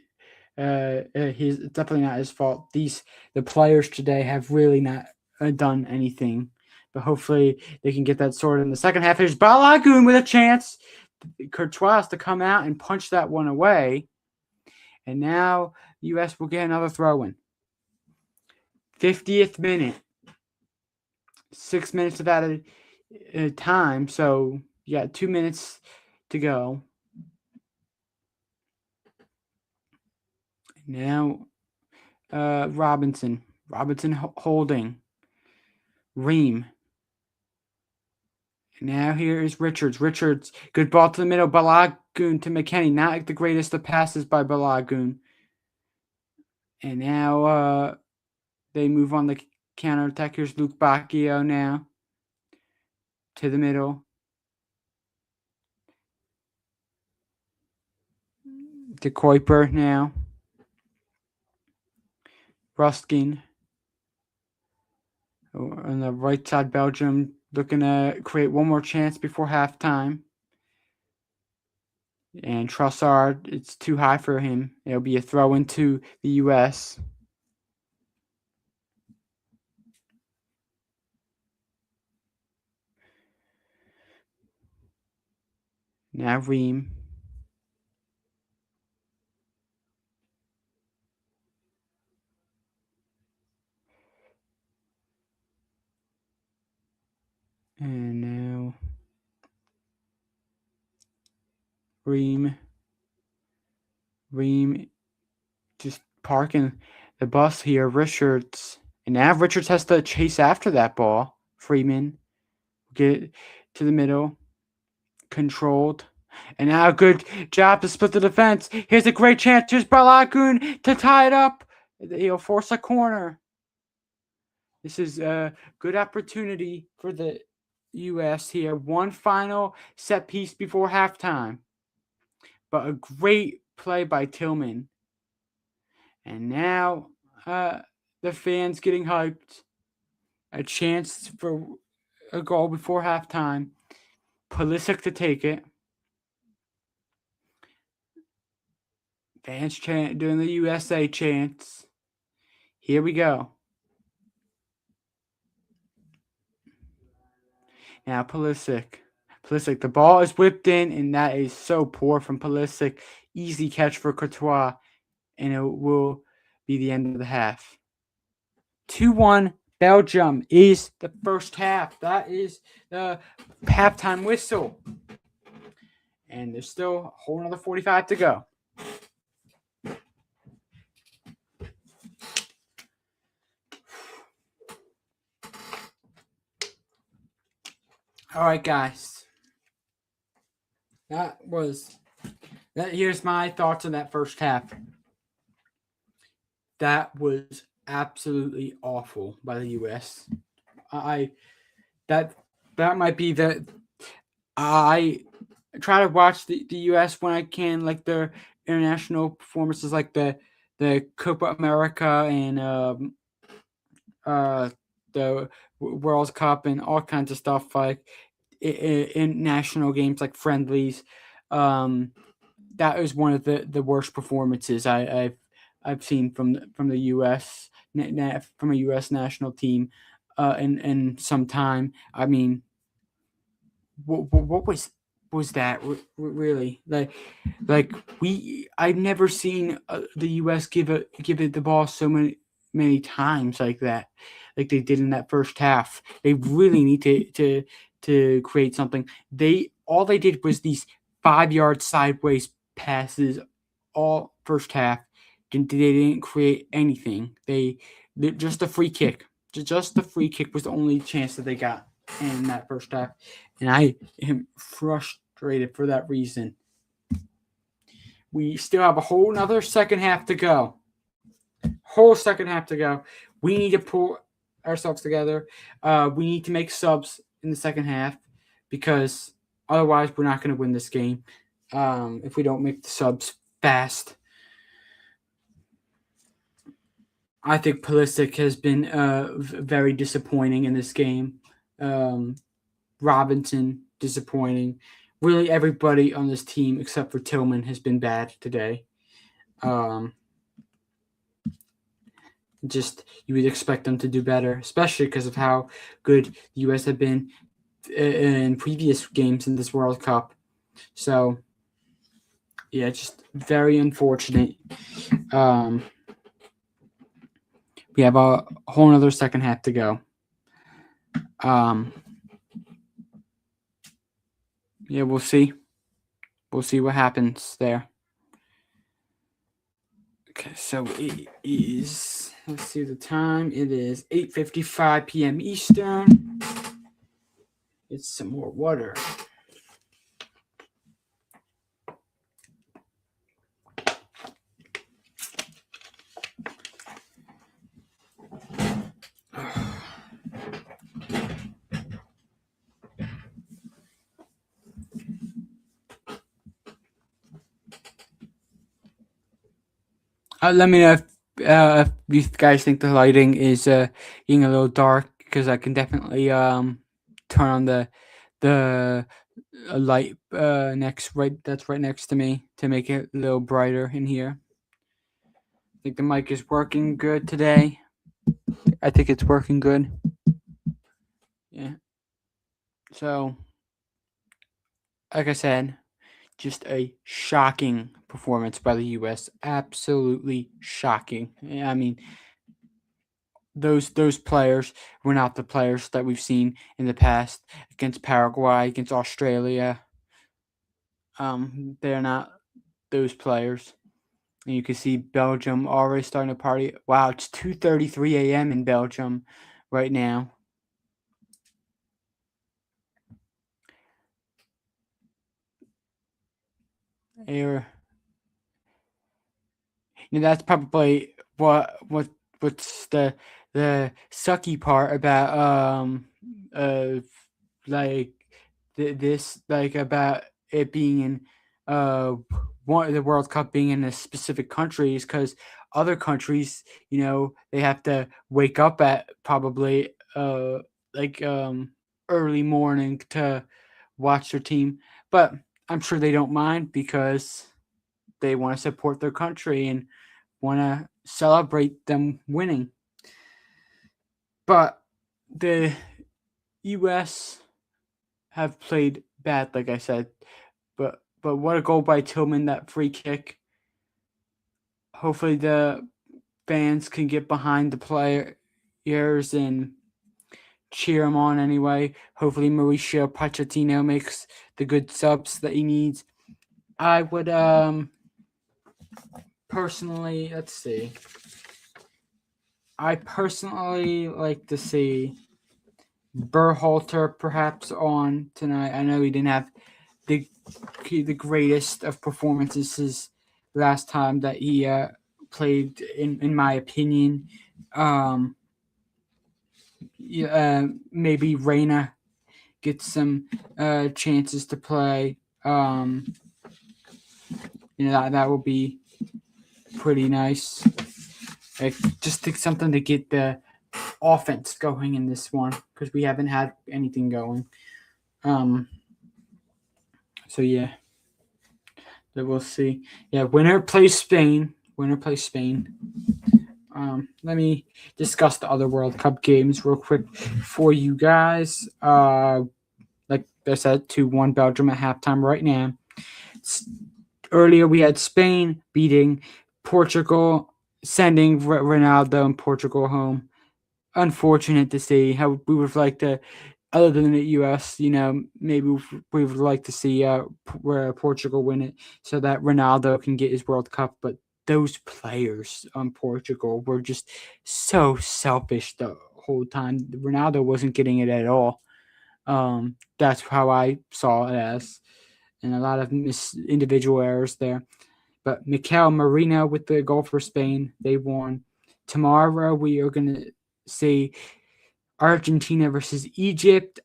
definitely not his fault. The players today have really not done anything, but hopefully they can get that sorted in the second half. Here's Balagun with a chance. Courtois to come out and punch that one away, and now the U.S. will get another throw-in. 50th minute. 6 minutes of that time, so you got 2 minutes to go. Now, Robinson holding. Ream. And now here is Richards. Good ball to the middle. Balagun to McKennie. Not the greatest of passes by Balagun. And now they move on the counterattack. Here's Luke Bacchio now. To the middle. To Kuiper now. Ruskin. On the right side, Belgium looking to create one more chance before halftime. And Trossard, it's too high for him. It'll be a throw into the U.S. Now Ream. And now Ream just parking the bus here. Richards. And now Richards has to chase after that ball. Freeman. Get to the middle. Controlled. And now a good job to split the defense. Here's a great chance. Here's Balagun to tie it up. He'll force a corner. This is a good opportunity for the U.S. here. One final set piece before halftime. But a great play by Tillman. And now the fans getting hyped. A chance for a goal before halftime. Pulisic to take it. Fans chant doing the USA chants. Here we go. Now Pulisic. Pulisic, the ball is whipped in, and that is so poor from Pulisic. Easy catch for Courtois, and it will be the end of the half. 2-1 Belgium is the first half. That is the halftime whistle. And there's still a whole another 45 to go. All right, guys. Here's my thoughts on that first half. That was absolutely awful by the U.S. That might be I try to watch the U.S. when I can, like their international performances, like the Copa America and the World Cup and all kinds of stuff, like in national games like friendlies. That was one of the worst performances I've seen from the U.S. From a U.S. national team in some time. I mean, what was that really like I've never seen the U.S. give it the ball so many times like that, like they did in that first half. They really need to create something. All they did was these 5-yard sideways passes all first half. They didn't create anything. They just a free kick. Just the free kick was the only chance that they got in that first half, and I am frustrated for that reason. We still have a whole nother second half to go. Whole second half to go. We need to pull ourselves together. We need to make subs in the second half because otherwise we're not going to win this game if we don't make the subs fast. I think Pulisic has been very disappointing in this game. Robinson, disappointing. Really, everybody on this team except for Tillman has been bad today. Just you would expect them to do better, especially because of how good the U.S. have been in previous games in this World Cup. So, yeah, just very unfortunate. We have a whole other second half to go. Yeah, we'll see. We'll see what happens there. Okay, so it is, let's see the time. It is 8:55 p.m. Eastern. Get some more water. Let me know if you guys think the lighting is getting a little dark, because I can definitely turn on the light that's right next to me to make it a little brighter in here. I think the mic is working good today. I think it's working good. Yeah. So, like I said, just a shocking performance by the U.S. Absolutely shocking. I mean, those players were not the players that we've seen in the past against Paraguay, against Australia. They're not those players. And you can see Belgium already starting to party. Wow, it's 2:33 a.m. in Belgium right now. That's probably what's the sucky part about like this, like about it being in the World Cup being in a specific countries, because other countries, they have to wake up at probably early morning to watch their team, but I'm sure they don't mind because they want to support their country and want to celebrate them winning. But the U.S. have played bad, like I said. But what a goal by Tillman, that free kick. Hopefully the fans can get behind the players and cheer him on anyway. Hopefully Mauricio Pochettino makes the good subs that he needs. I would personally, let's see. I personally like to see Berhalter perhaps on tonight. I know he didn't have the greatest of performances last time that he played, in my opinion. Maybe Reyna gets some chances to play. That would be pretty nice. Just think something to get the offense going in this one, because we haven't had anything going. So yeah, then we'll see. Yeah, winner plays Spain. Let me discuss the other World Cup games real quick for you guys. Like I said, 2-1 Belgium at halftime right now. Earlier we had Spain beating Portugal, sending Ronaldo and Portugal home. Unfortunate to see. How we would like to, other than the U.S., maybe we would like to see Portugal win it so that Ronaldo can get his World Cup. But those players on Portugal were just so selfish the whole time. Ronaldo wasn't getting it at all. That's how I saw it as, and a lot of individual errors there. But Mikel Merino with the goal for Spain, they won. Tomorrow we are going to see Argentina versus Egypt.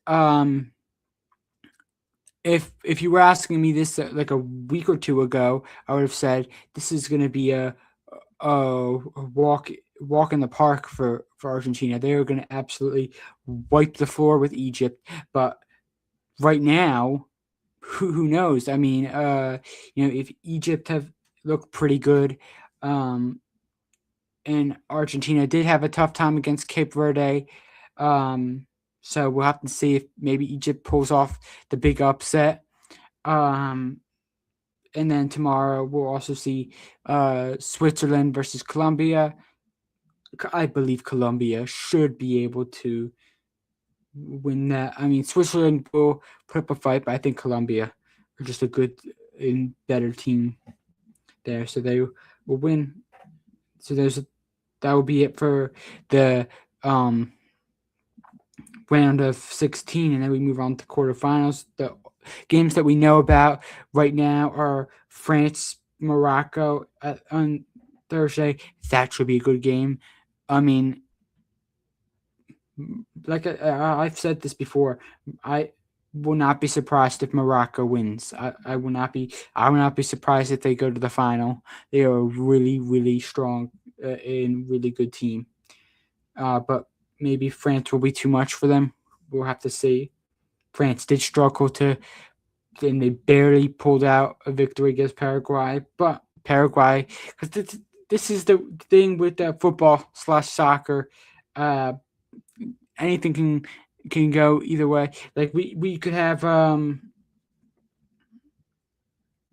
If you were asking me this like a week or two ago, I would have said this is going to be a walk in the park for Argentina. They are going to absolutely wipe the floor with Egypt. But right now, who knows? I mean, if Egypt have looked pretty good, and Argentina did have a tough time against Cape Verde. So we'll have to see if maybe Egypt pulls off the big upset. And then tomorrow we'll also see Switzerland versus Colombia. I believe Colombia should be able to win that. I mean, Switzerland will put up a fight, but I think Colombia are just a good and better team there. So they will win. So that will be it for the round of 16, and then we move on to quarterfinals. The games that we know about right now are France, Morocco on Thursday. That should be a good game. I mean, like I've said this before, I will not be surprised if Morocco wins. I will not be surprised if they go to the final. They are a really, really strong and really good team. But maybe France will be too much for them. We'll have to see. France did struggle and they barely pulled out a victory against Paraguay. But Paraguay, because this is the thing with football/soccer. Anything can go either way. Like we could have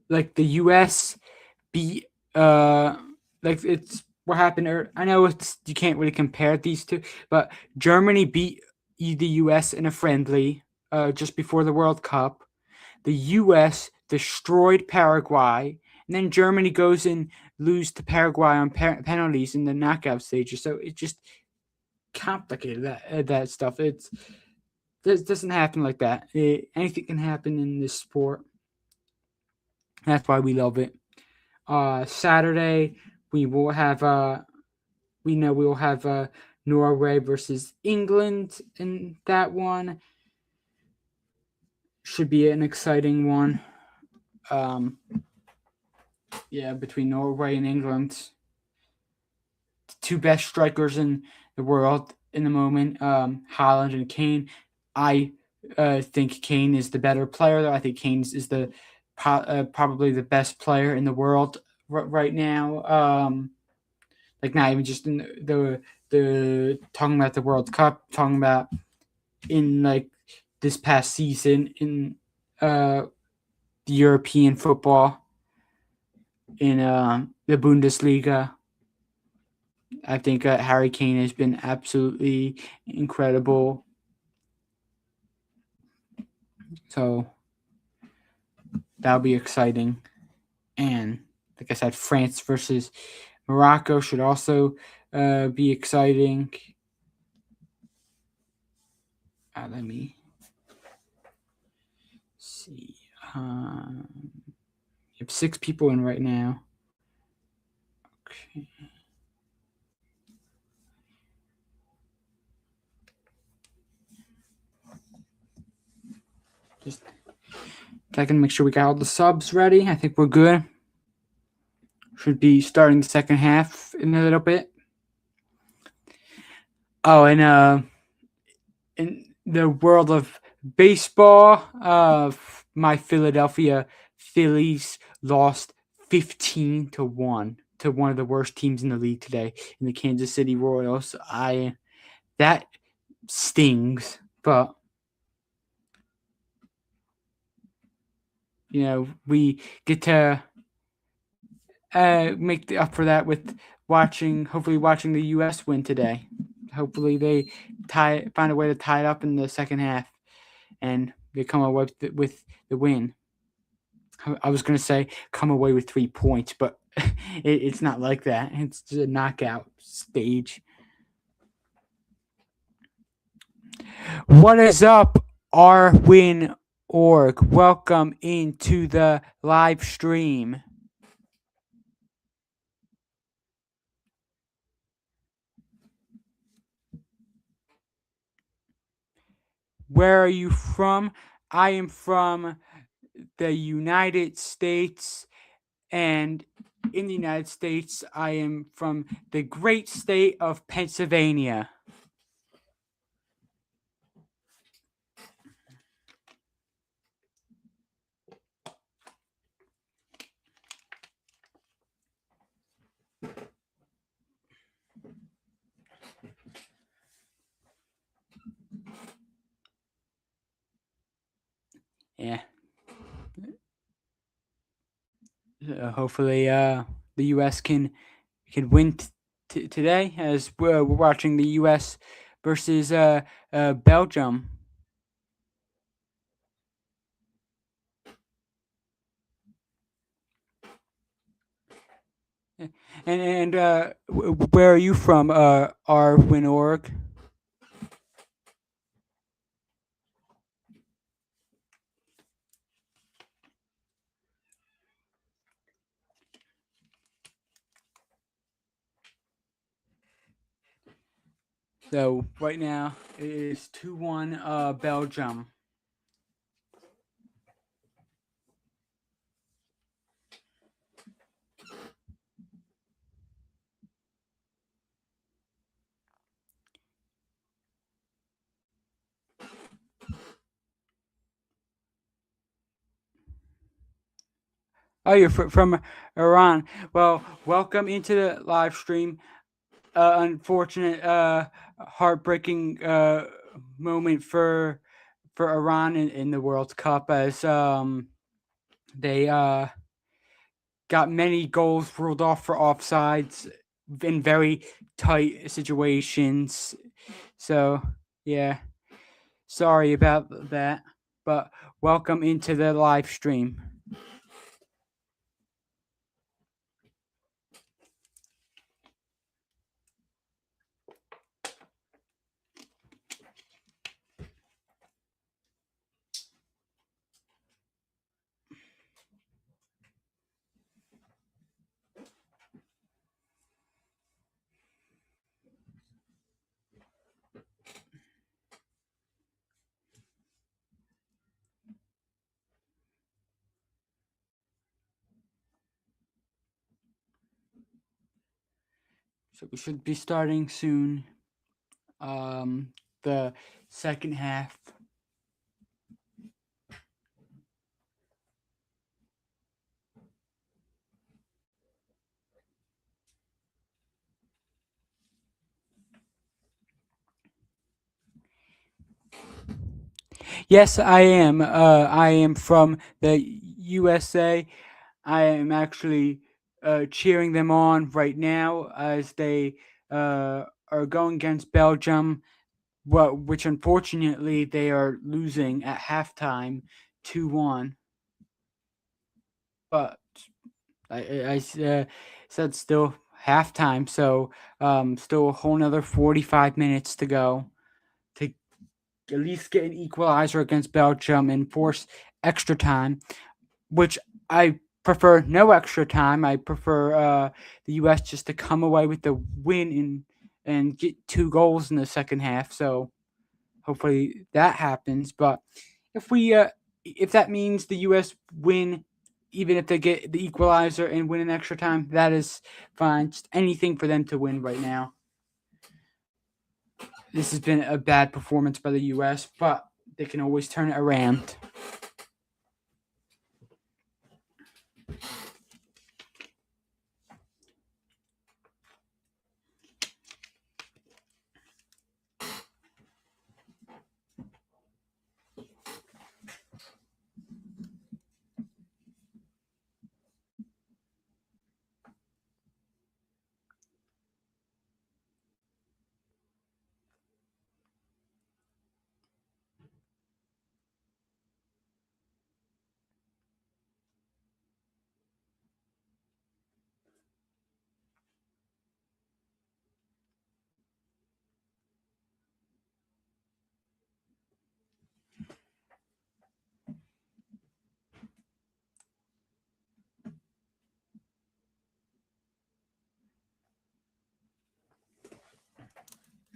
like the U.S. beat like it's what happened. I know you can't really compare these two, but Germany beat the U.S. in a friendly just before the World Cup. The U.S. destroyed Paraguay, and then Germany goes and lose to Paraguay on penalties in the knockout stages. So it just complicated that stuff. It doesn't happen like that. Anything can happen in this sport. That's why we love it. Saturday we will have Norway versus England in that one. Should be an exciting one. Between Norway and England, the two best strikers in the world in the moment, Haaland and Kane. I think Kane is the better player, though. I think Kane is the probably the best player in the world right now. Like not even just in the talking about the World Cup, talking about in like this past season in the European football in the Bundesliga. I think Harry Kane has been absolutely incredible. So that'll be exciting. And like I said, France versus Morocco should also be exciting. Let me see. You have 6 people in right now. Okay. Just checking to make sure we got all the subs ready. I think we're good. Should be starting the second half in a little bit. Oh, and in the world of baseball, my Philadelphia Phillies lost 15-1 to one of the worst teams in the league today, in the Kansas City Royals. That stings, but we get to make up for that with hopefully watching the U.S. win today. Hopefully they find a way to tie it up in the second half, and they come away with the win. I was going to say come away with 3 points, but it's not like that. It's just a knockout stage. What is up, RWin.org? Welcome into the live stream. Where are you from? I am from the United States, and in the United States, I am from the great state of Pennsylvania. Yeah. Hopefully, the U.S. can win today, as we're watching the U.S. versus Belgium. And where are you from, RWin.org? So right now it is 2-1 Belgium. Oh, you're from Iran. Well, welcome into the live stream. Unfortunate, heartbreaking moment for Iran in the World Cup, as they got many goals ruled off for offsides in very tight situations. So yeah, sorry about that, but welcome into the live stream. So we should be starting soon. The second half. Yes, I am. I am from the USA. I am actually cheering them on right now as they are going against Belgium, which unfortunately they are losing at halftime 2-1. But I said still halftime, so still a whole another 45 minutes to go to at least get an equalizer against Belgium and force extra time, which I prefer no extra time. I prefer the U.S. just to come away with the win and get 2 goals in the second half. So hopefully that happens. But if we if that means the U.S. win, even if they get the equalizer and win in extra time, that is fine. Just anything for them to win right now. This has been a bad performance by the U.S., but they can always turn it around.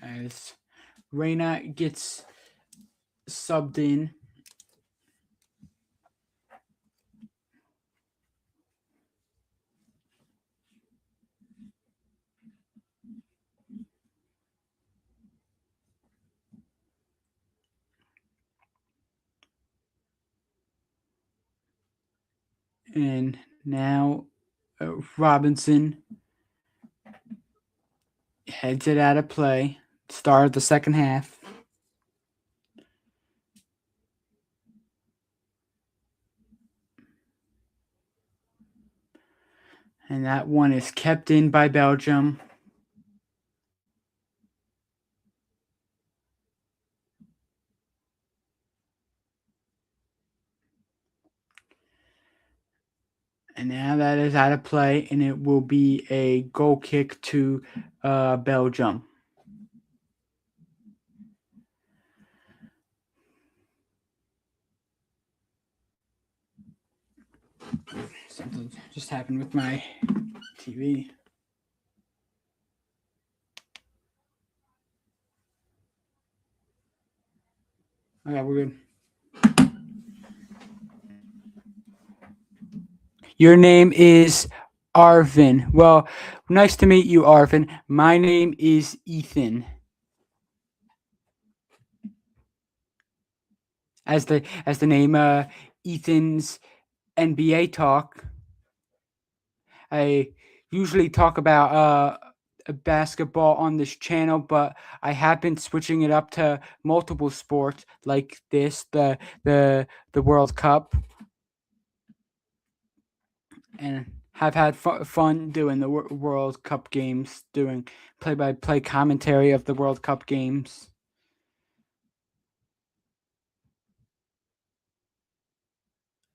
As Reina gets subbed in. And now Robinson heads it out of play. Start of the second half. And that one is kept in by Belgium. And now that is out of play, and it will be a goal kick to Belgium. Something just happened with my TV. Okay, we're good. Your name is Arvin. Well, nice to meet you, Arvin. My name is Ethan. As the name Ethan's NBA talk. I usually talk about basketball on this channel, but I have been switching it up to multiple sports like this, the World Cup, and have had fun doing the World Cup games, doing play-by-play commentary of the World Cup games.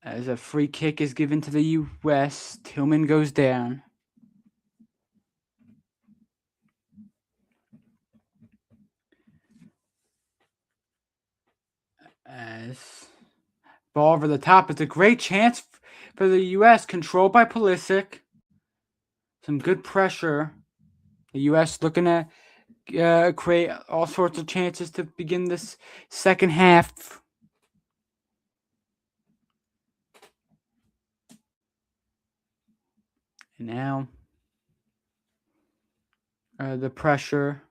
As a free kick is given to the U.S., Tillman goes down. As ball over the top, it's a great chance for the U.S. controlled by Pulisic. Some good pressure. The U.S. looking to create all sorts of chances to begin this second half. And now the pressure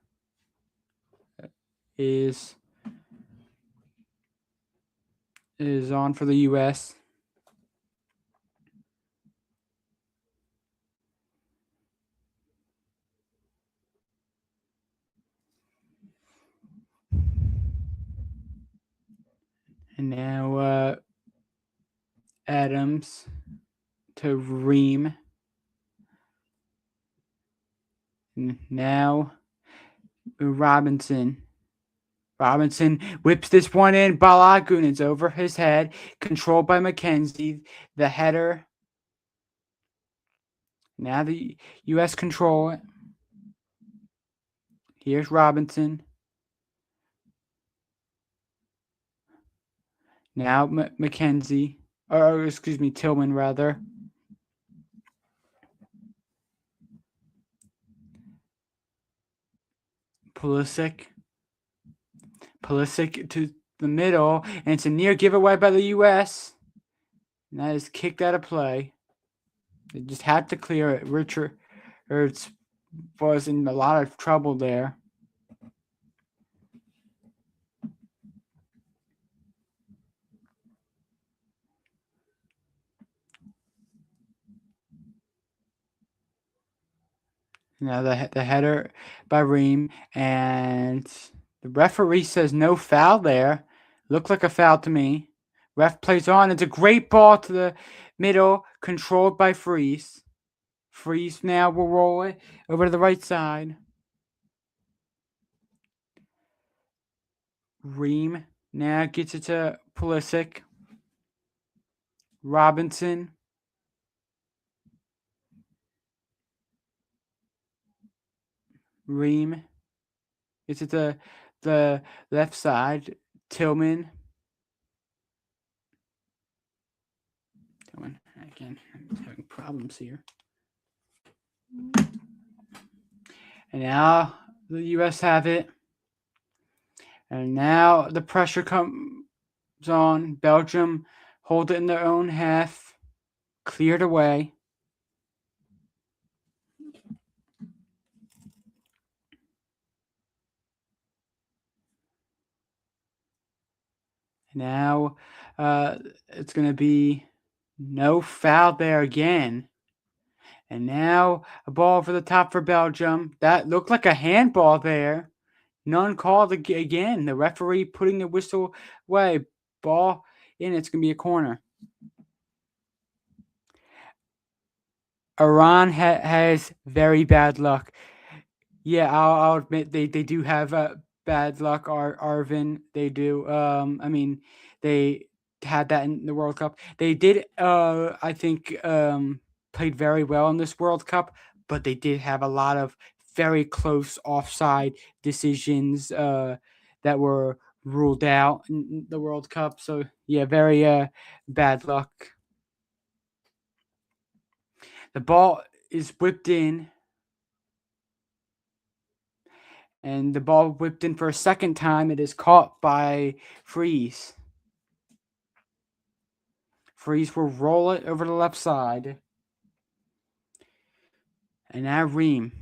is on for the U.S. And now Adams to Ream. And now Robinson. Robinson whips this one in. Balagun is over his head. Controlled by McKenzie. The header. Now the U.S. control it. Here's Robinson. Now McKenzie. Or excuse me, Tillman rather. Pulisic to the middle, and it's a near giveaway by the U.S. And that is kicked out of play. They just had to clear it. Richard was in a lot of trouble there. Now the header by Ream, and the referee says no foul there. Looked like a foul to me. Ref plays on. It's a great ball to the middle, controlled by Freeze. Freeze now will roll it over to the right side. Ream now gets it to Pulisic. Robinson. Ream. Gets it to the left side. Tillman. Again, I'm having problems here. And now the U.S. have it. And now the pressure comes on. Belgium hold it in their own half. Cleared away. Now it's going to be no foul there again. And now a ball over the top for Belgium. That looked like a handball there. None called again. The referee putting the whistle away. Ball in. It's going to be a corner. Iran has very bad luck. Yeah, I'll admit they do have bad luck. Arvin, they do. I mean, they had that in the World Cup. They did. I think played very well in this World Cup, but they did have a lot of very close offside decisions that were ruled out in the World Cup. So yeah, very bad luck. The ball is whipped in. And the ball whipped in for a second time. It is caught by Freeze. Freeze will roll it over the left side. And now Ream.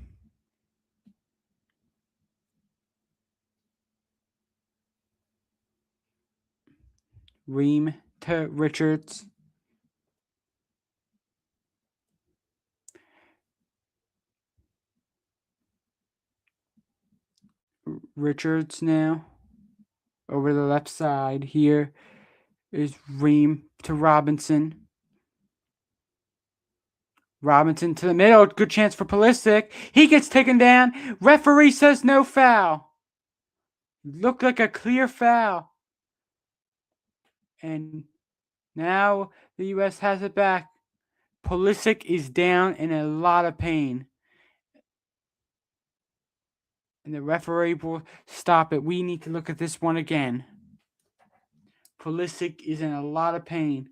Ream to Richards. Richards now over the left side. Here is Ream to Robinson. Robinson to the middle. Good chance for Pulisic. He gets taken down. Referee says no foul. Looked like a clear foul. And now the U.S. has it back. Pulisic is down in a lot of pain. And the referee will stop it. We need to look at this one again. Pulisic is in a lot of pain.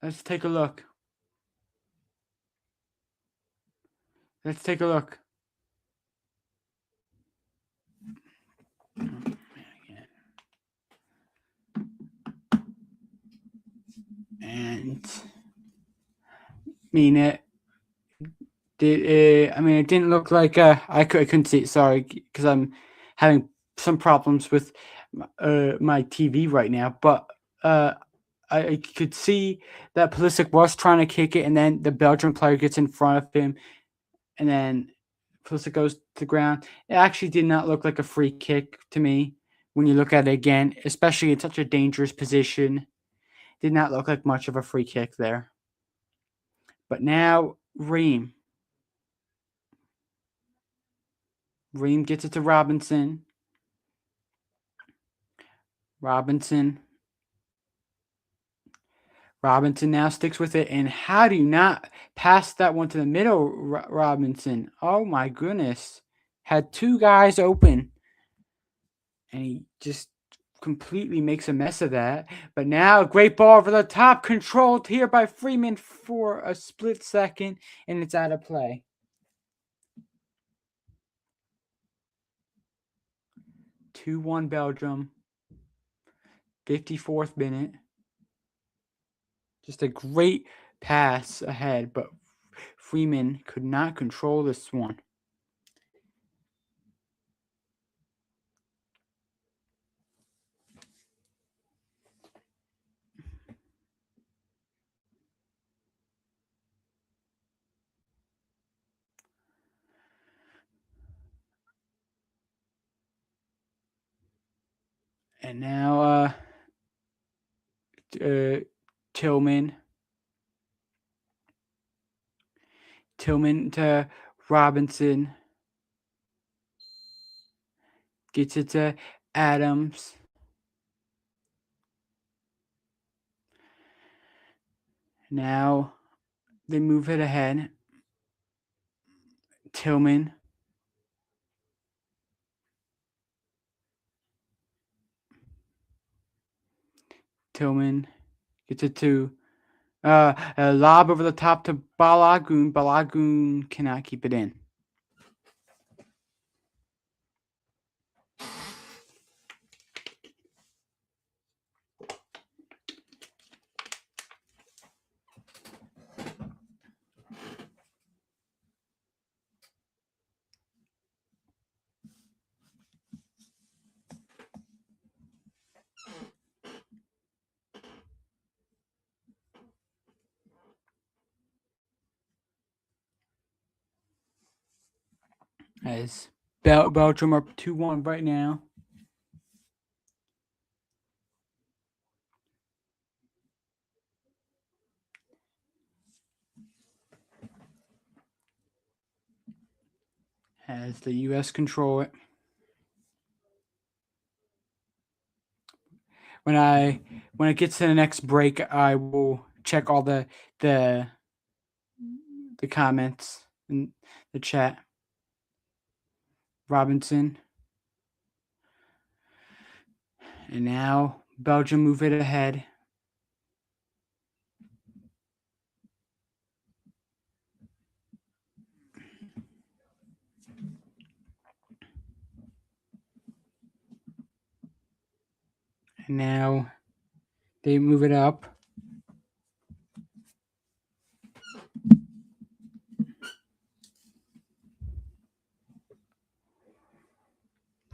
Let's take a look. Let's take a look. And I mean it didn't look like I couldn't see it. Sorry, because I'm having some problems with my TV right now. But I could see that Pulisic was trying to kick it, and then the Belgian player gets in front of him, and then Pulisic goes to the ground. It actually did not look like a free kick to me, when you look at it again, especially in such a dangerous position. Did not look like much of a free kick there. But now Ream. Ream gets it to Robinson. Robinson now sticks with it. And how do you not pass that one to the middle, Robinson? Oh my goodness. Had two guys open. And he just completely makes a mess of that. But now a great ball over the top, controlled here by Freeman for a split second, and it's out of play. 2-1 Belgium. 54th minute. Just a great pass ahead, but Freeman could not control this one. And now Tillman to Robinson. Gets it to Adams. Now they move it ahead. Tillman. Gets it to a lob over the top to Balagun. Balagun cannot keep it in. As Belgium are 2-1 right now. As the U.S. control it. When it gets to the next break, I will check all the comments in the chat. Robinson. And now Belgium move it ahead. And now they move it up.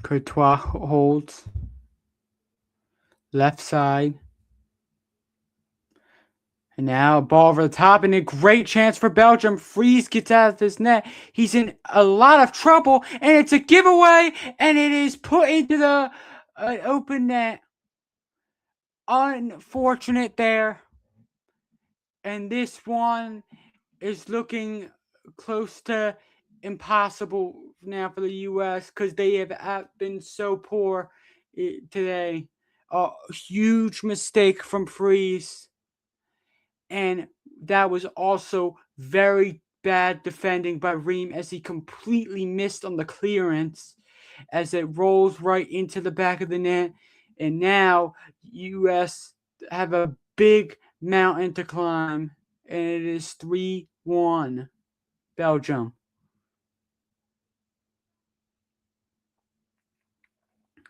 Courtois holds. Left side. And now a ball over the top and a great chance for Belgium. Freeze gets out of his net. He's in a lot of trouble and it's a giveaway and it is put into the open net. Unfortunate there. And this one is looking close to impossible now for the U.S. because they have been so poor today. A huge mistake from Freeze. And that was also very bad defending by Ream as he completely missed on the clearance as it rolls right into the back of the net. And now U.S. have a big mountain to climb. And it is 3-1 Belgium.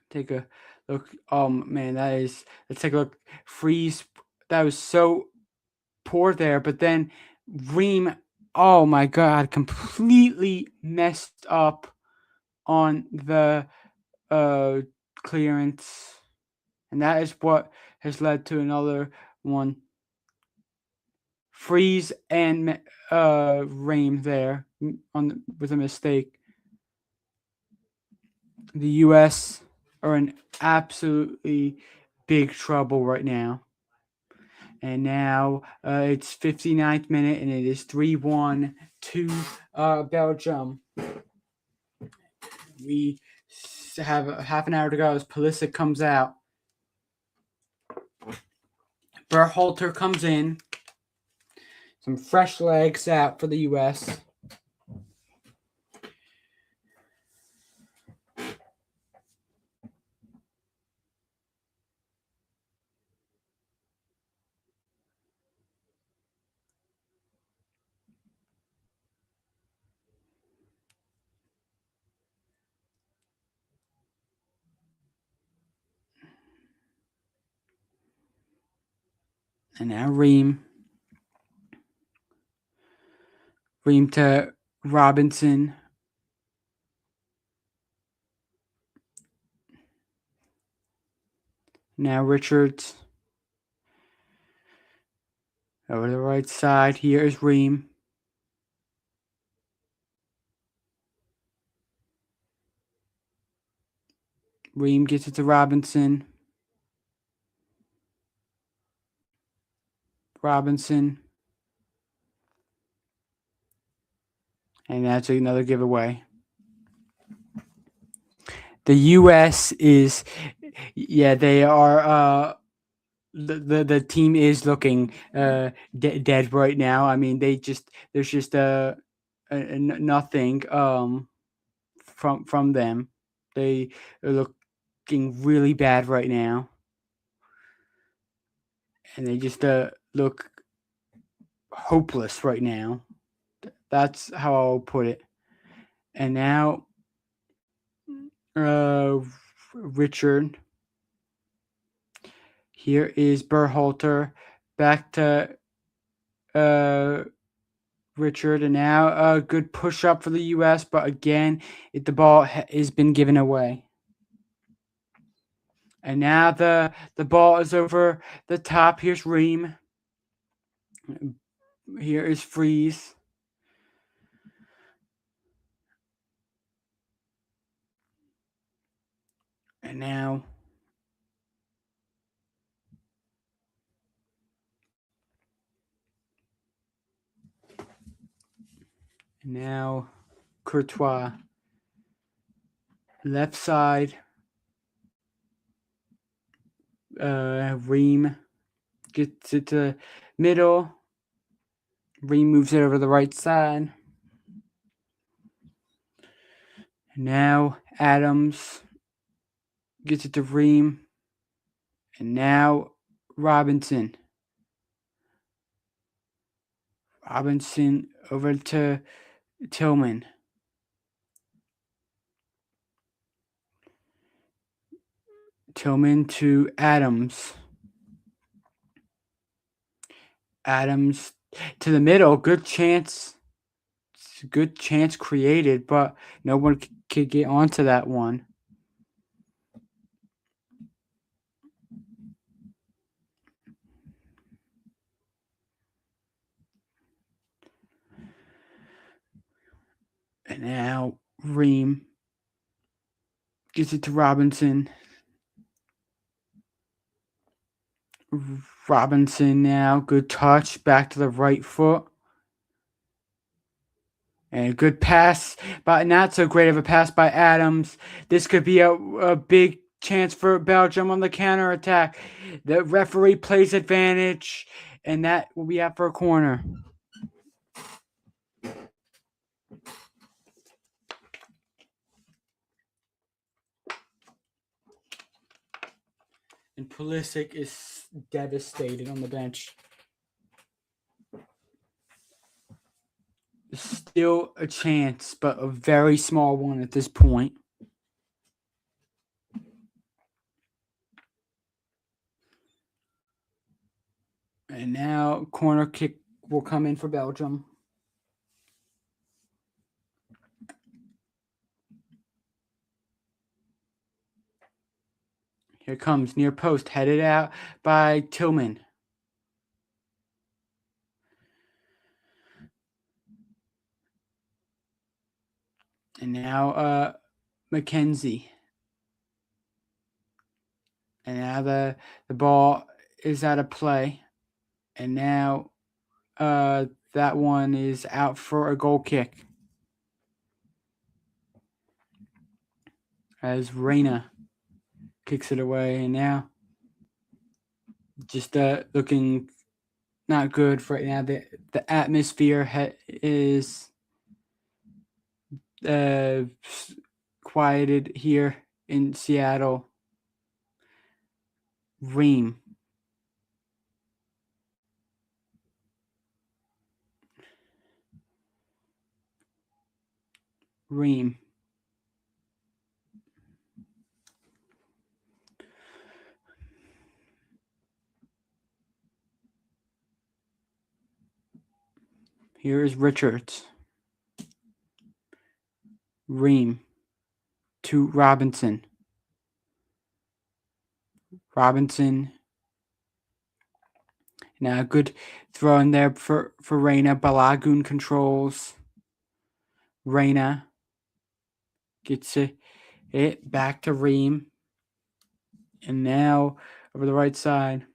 Take a look. Oh, man, let's take a look. Freeze. That was so poor there, but then Ream, oh my god, completely messed up on the clearance, and that is what has led to another one. Freeze and Ream there with a mistake. The U.S. are in absolutely big trouble right now. And now it's 59th minute, and it is 3-1 to Belgium. We have a half an hour to go as Pulisic comes out. Berhalter comes in. Some fresh legs out for the U.S. And now Ream. Ream to Robinson. Now Richards. Over to the right side. Here is Ream. Ream gets it to Robinson. Robinson. And that's another giveaway. The U.S. is, they are. The team is looking dead right now. I mean, there's just nothing from them. They are looking really bad right now, and they just look hopeless right now. That's how I'll put it. And now, Richard. Here is Berhalter back to Richard, and now a good push up for the U.S., but again, the ball has been given away. And now the ball is over the top. Here's Ream. Here is Freeze. And now Courtois. Left side. Ream gets it to middle. Ream moves it over the right side. And now Adams gets it to Ream. And now Robinson. Robinson over to Tillman. Tillman to Adams. Adams to the middle. Good chance created, but no one could get onto that one. And now Ream gets it to Robinson. Robinson now, good touch, back to the right foot. And a good pass, but not so great of a pass by Adams. This could be a big chance for Belgium on the counterattack. The referee plays advantage, and that will be out for a corner. And Pulisic is devastated on the bench. Still a chance, but a very small one at this point. And now corner kick will come in for Belgium. Here comes near post, headed out by Tillman. And now McKenzie. And now the ball is out of play. And now that one is out for a goal kick. As Reina kicks it away. And now just looking not good for right now. The atmosphere is quieted here in Seattle. Ream. Here is Richards. Ream to Robinson. Robinson. Now, good throw in there for Reina. Balagoon controls. Reina gets it back to Ream. And now over the right side.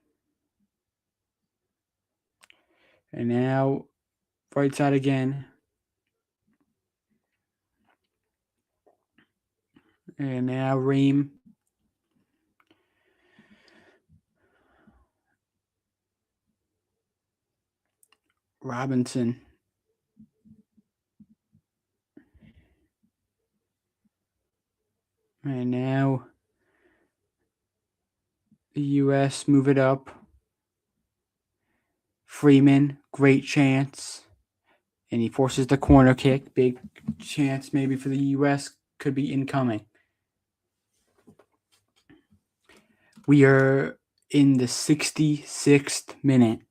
And now right side again. And now Ream. Robinson. And now the U.S. move it up. Freeman, great chance. And he forces the corner kick. Big chance maybe for the U.S. could be incoming. We are in the 66th minute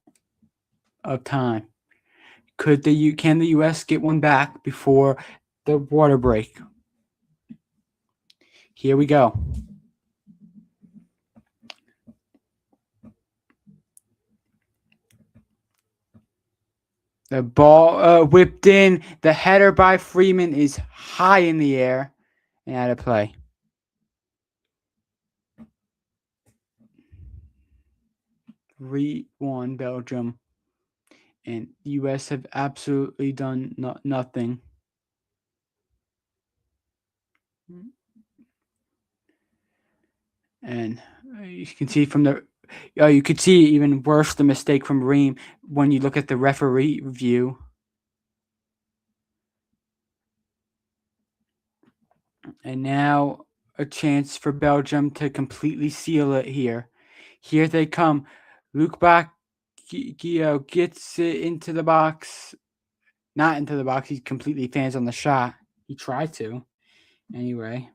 of time. Can the U.S. get one back before the water break? Here we go. The ball whipped in. The header by Freeman is high in the air and out of play. Won Belgium. And the U.S. have absolutely done nothing. And you can see from you could see even worse the mistake from Ream when you look at the referee view. And now a chance for Belgium to completely seal it here. Here they come. Luke Bacchio gets it into the box. Not into the box. He completely fans on the shot. He tried to. Anyway.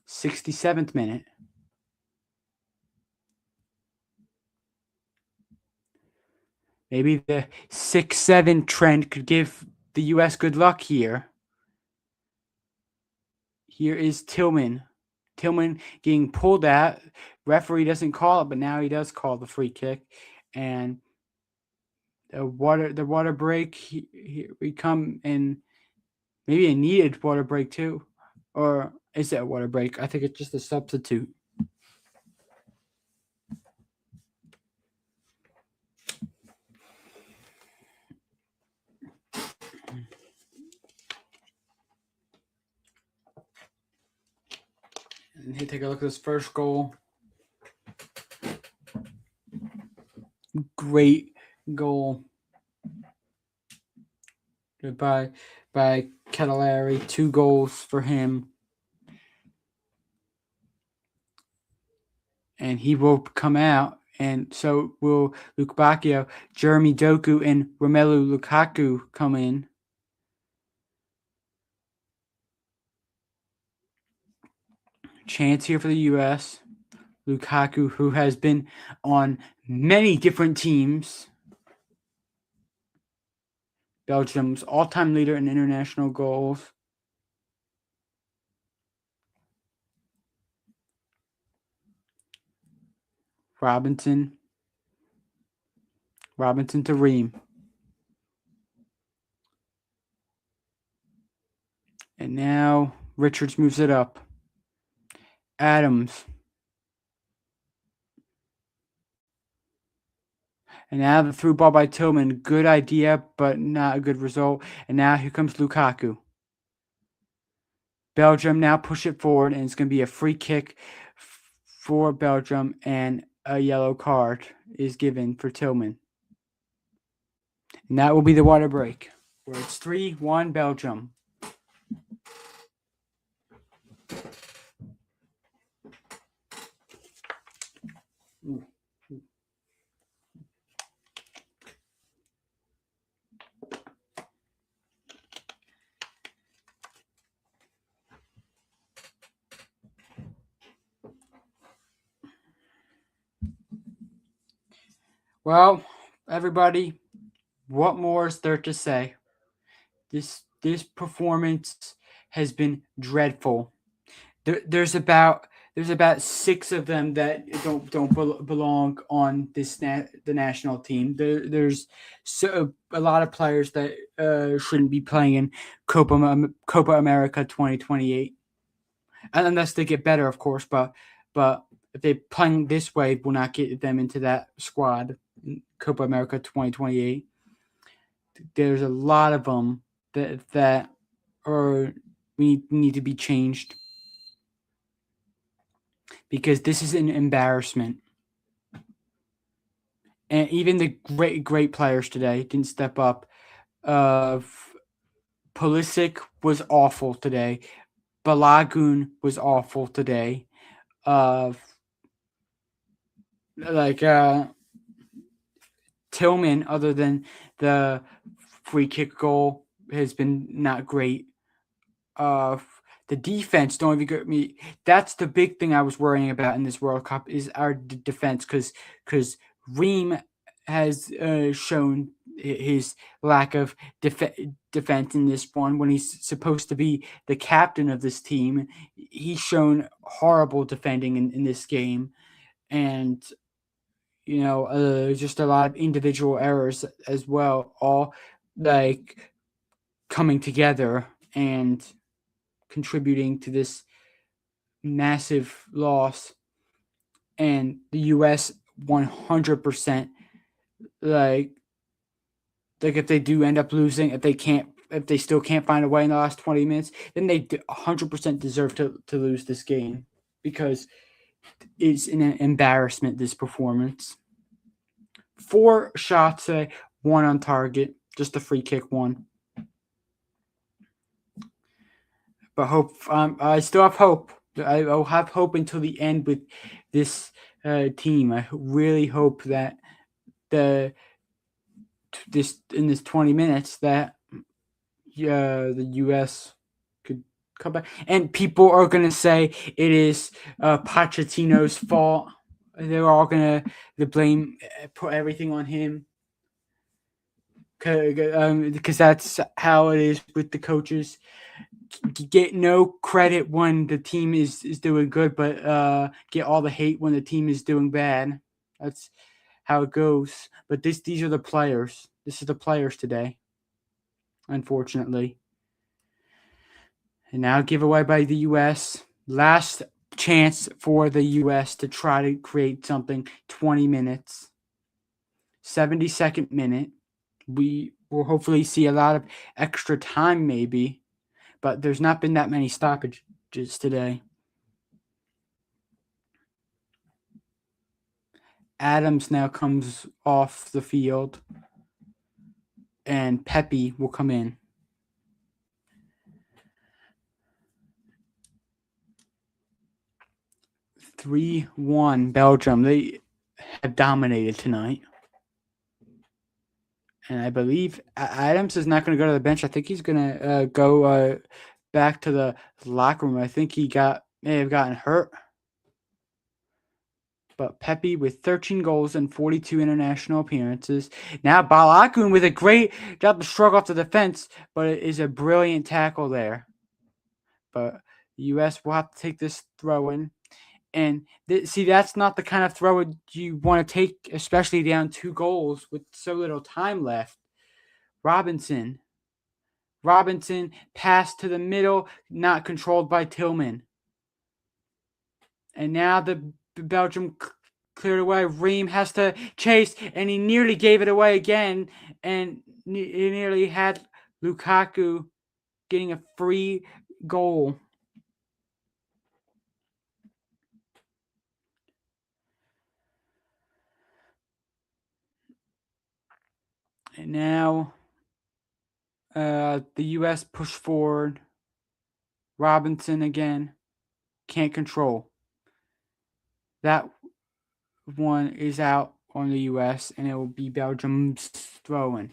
67th minute. Maybe the 6-7 trend could give the U.S. good luck here. Here is Tillman. Tillman getting pulled out. Referee doesn't call it, but now he does call the free kick. And the water break. Here we come in. Maybe a needed water break too. Or is it a water break? I think it's just a substitute. And here, take a look at this first goal. Great goal by Catellari. 2 goals for him. And he will come out. And so will Luke Bacchio, Jeremy Doku, and Romelu Lukaku come in. Chance here for the U.S. Lukaku, who has been on many different teams. Belgium's all-time leader in international goals. Robinson to Ream. And now Richards moves it up. Adams And now the through ball by Tillman. Good idea, but not a good result. And now here comes Lukaku. Belgium now push it forward, and it's going to be a free kick for Belgium, and a yellow card is given for Tillman. And that will be the water break, where it's 3-1 Belgium. Well, everybody, what more is there to say? This performance has been dreadful. There's about 6 of them that don't belong on the national team. There's a lot of players that shouldn't be playing in Copa America 2028, unless they get better, of course. But if they're playing this way, we'll not get them into that squad in Copa America 2028. There's a lot of them that are need to be changed, because this is an embarrassment. And even the great players today didn't step up. Pulisic was awful today. Balagun was awful today. Tillman, other than the free kick goal, has been not great. The defense don't even get me. That's the big thing I was worrying about in this World Cup, is our defense, because Ream has shown his lack of defense in this one, when he's supposed to be the captain of this team. He's shown horrible defending in this game, and just a lot of individual errors as well, all like coming together and contributing to this massive loss. And the US 100%, like if they do end up losing, if they still can't find a way in the last 20 minutes, then they 100% deserve to lose this game, because it's an embarrassment, this performance. 4 shots, 1 on target, just a free kick one. But I still have hope. I'll have hope until the end with this team. I really hope that in this 20 minutes that the US could come back. And people are going to say it is Pochettino's fault. They're all going to blame, put everything on him, because that's how it is with the coaches. Get no credit when the team is doing good, but get all the hate when the team is doing bad. That's how it goes. But these are the players. This is the players today, unfortunately. And now giveaway by the U.S. Last chance for the U.S. to try to create something. 20 minutes. 72nd minute. We will hopefully see a lot of extra time, maybe. But there's not been that many stoppages today. Adams now comes off the field, and Pepe will come in. Three 3-1 Belgium. They have dominated tonight. And I believe Adams is not going to go to the bench. I think he's going to go back to the locker room. I think he may have gotten hurt. But Pepe with 13 goals and 42 international appearances. Now Balagun with a great job to shrug off the defense, but it is a brilliant tackle there. But the U.S. will have to take this throw in. And that's not the kind of throw you want to take, especially down 2 goals with so little time left. Robinson passed to the middle, not controlled by Tillman. And now the Belgium cleared away. Ream has to chase, and he nearly gave it away again, and he nearly had Lukaku getting a free goal. And now the U.S. push forward. Robinson again. Can't control. That one is out on the U.S. and it will be Belgium's throw-in.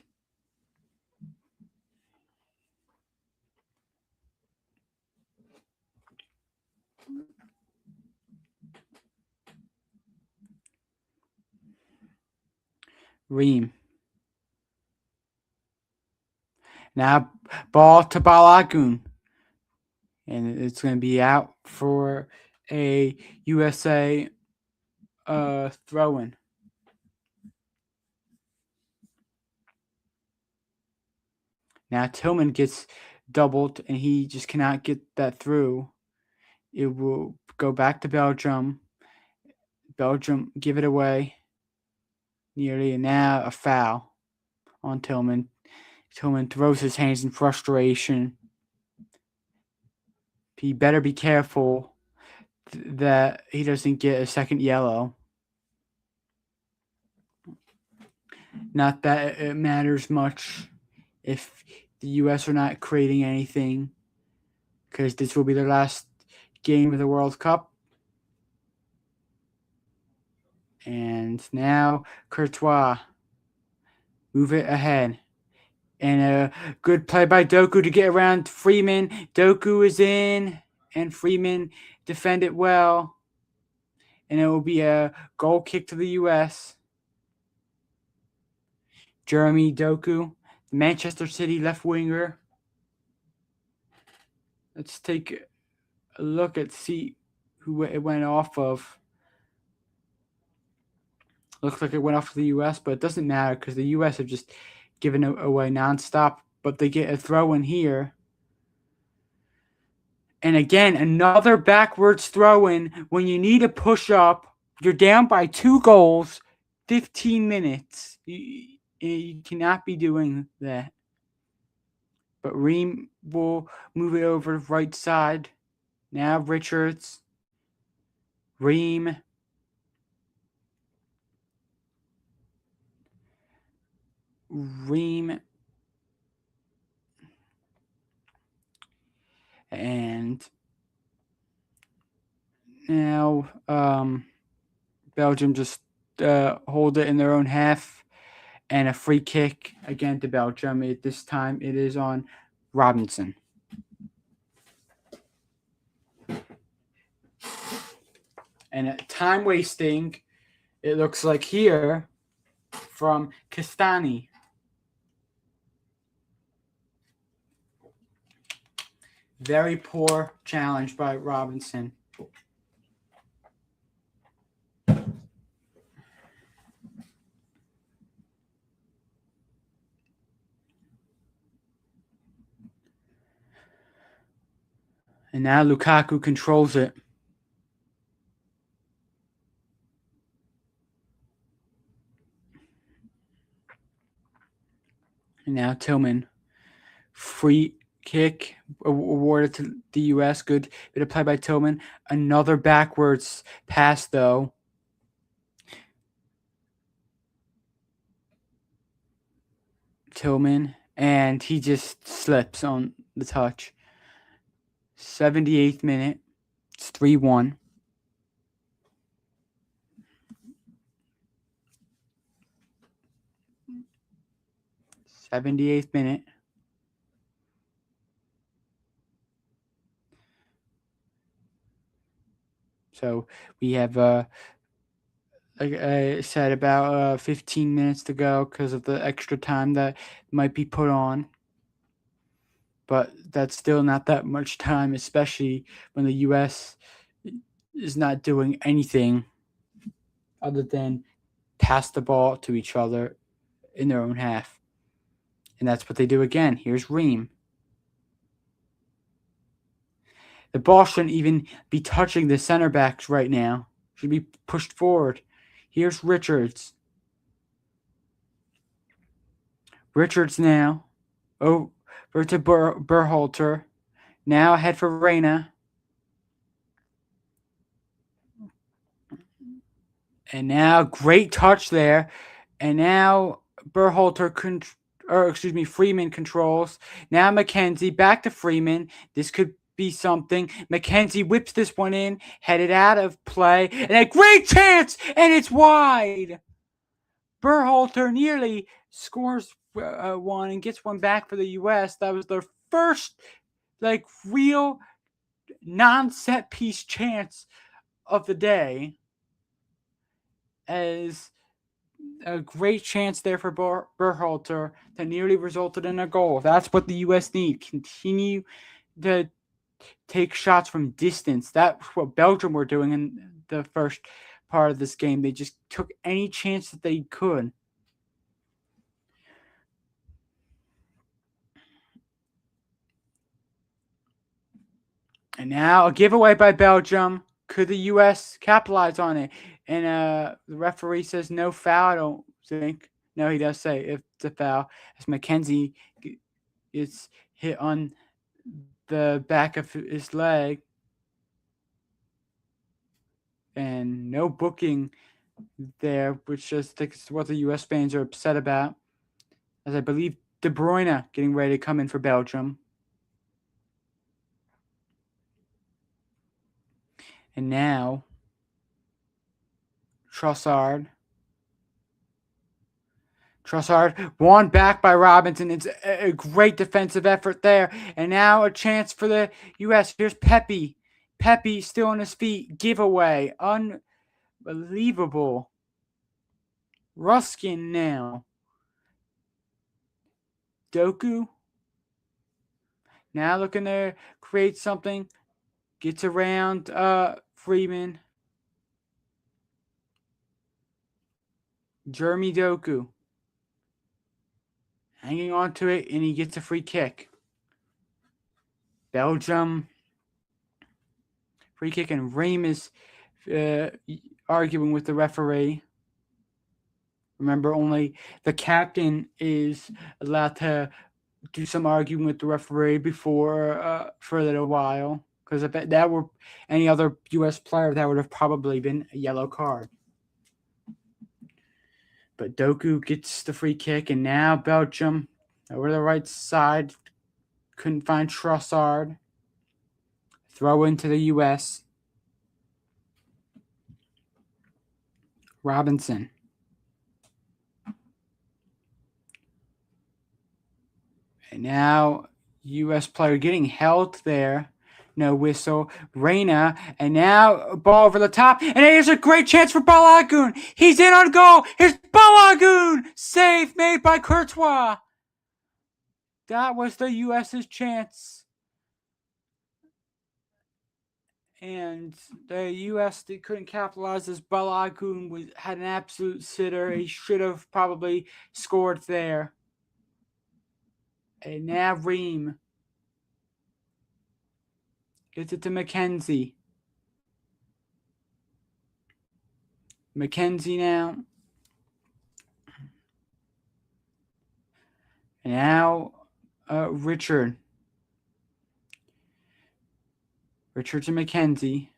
Ream. Now ball to Balagun. And it's going to be out for a USA throw-in. Now Tillman gets doubled and he just cannot get that through. It will go back to Belgium. Belgium give it away. Nearly, and now a foul on Tillman. Tillman throws his hands in frustration. He better be careful that he doesn't get a second yellow. Not that it matters much if the U.S. are not creating anything, because this will be their last game of the World Cup. And now Courtois move it ahead. And a good play by Doku to get around Freeman. Doku is in, and Freeman defended well. And it will be a goal kick to the U.S. Jeremy Doku, Manchester City left winger. Let's take a look at see who it went off of. Looks like it went off to the U.S., but it doesn't matter because the U.S. have just given it away nonstop. But they get a throw in here. And again, another backwards throw in when you need a push up. You're down by 2 goals, 15 minutes. You cannot be doing that. But Ream will move it over to the right side. Now Richards. Ream. And now Belgium just hold it in their own half. And a free kick again to Belgium. This time it is on Robinson. And time wasting, it looks like here, from Castani. Very poor challenge by Robinson. And now Lukaku controls it. And now Tillman. Free kick awarded to the U.S. Good bit of play by Tillman. Another backwards pass, though. Tillman. And he just slips on the touch. 78th minute. It's 3-1. '78th minute. So we have, like I said, about 15 minutes to go because of the extra time that might be put on. But that's still not that much time, especially when the U.S. is not doing anything other than pass the ball to each other in their own half. And that's what they do again. Here's Ream. The ball shouldn't even be touching the center backs right now. Should be pushed forward. Here's Richards. Richards now. Over to Berhalter. Now ahead for Reyna. And now great touch there. And now Freeman controls. Now McKenzie back to Freeman. This could be something. McKenzie whips this one in, headed out of play, and a great chance, and it's wide. Berhalter nearly scores one and gets one back for the U.S. That was their first, real non-set piece chance of the day. As a great chance there for Berhalter that nearly resulted in a goal. That's what the U.S. need. Continue to take shots from distance. That's what Belgium were doing in the first part of this game. They just took any chance that they could. And now a giveaway by Belgium. Could the U.S. capitalize on it? And the referee says no foul, I don't think. No, he does say if it's a foul. As McKenzie is hit on the back of his leg. And no booking there, which I think is what the U.S. fans are upset about. As I believe De Bruyne getting ready to come in for Belgium. And now, Trossard won back by Robinson. It's a great defensive effort there. And now a chance for the U.S. Here's Pepe. Pepe still on his feet. Giveaway. Unbelievable. Ruskin now. Doku. Now looking to create something. Gets around Freeman. Jeremy Doku. Hanging on to it, and he gets a free kick. Belgium. Free kick, and Rehm is arguing with the referee. Remember, only the captain is allowed to do some arguing with the referee before for a little while. Because if that were any other U.S. player, that would have probably been a yellow card. But Doku gets the free kick, and now Belgium over the right side. Couldn't find Trossard. Throw into the U.S. Robinson. And now U.S. player getting held there. No whistle. Reyna. And now ball over the top. And here's a great chance for Balogun. He's in on goal. Here's Balogun. Save made by Courtois. That was the U.S.'s chance. And the U.S. couldn't capitalize as Balogun had an absolute sitter. He should have probably scored there. And now Rehm gets it to McKenzie. McKenzie now. And now Richard. Richard to McKenzie.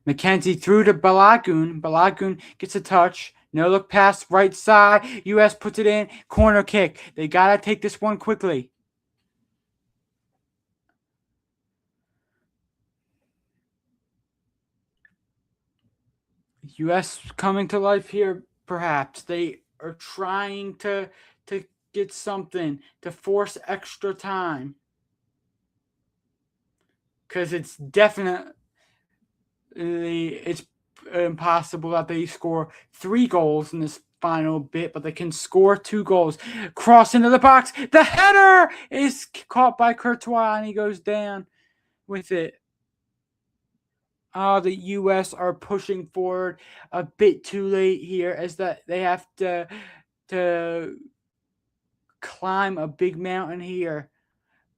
McKenzie through to Balogun. Balogun gets a touch. No look pass, right side. U.S. puts it in. Corner kick. They got to take this one quickly. U.S. coming to life here, perhaps. They are trying to get something, to force extra time. Because it's definitely, it's impossible that they score 3 goals in this final bit, but they can score 2 goals. Cross into the box. The header is caught by Courtois, and he goes down with it. The U.S. are pushing forward a bit too late here, as that they have to climb a big mountain here.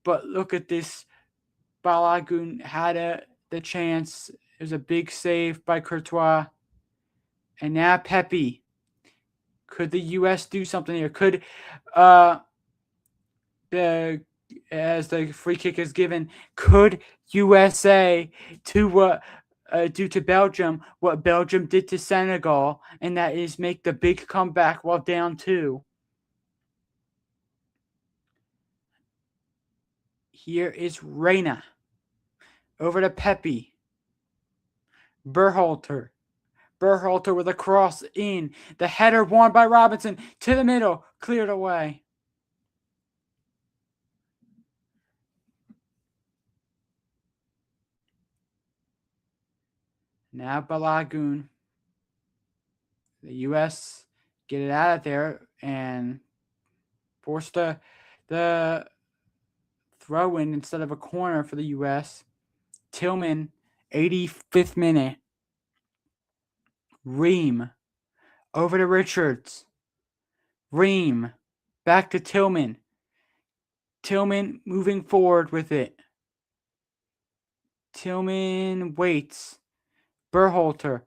But look at this. Balogun had the chance. It was a big save by Courtois. And now Pepe. Could the U.S. do something here? Could the as the free kick is given, could USA do to Belgium what Belgium did to Senegal, and that is make the big comeback while down 2? Here is Reina over to Pepe. Berhalter. Berhalter with a cross in. The header won by Robinson to the middle, cleared away. Now Balagoon. The U.S. get it out of there and force the throw in instead of a corner for the U.S. Tillman, 85th minute. Ream over to Richards. Ream back to Tillman. Tillman moving forward with it. Tillman waits. Berhalter,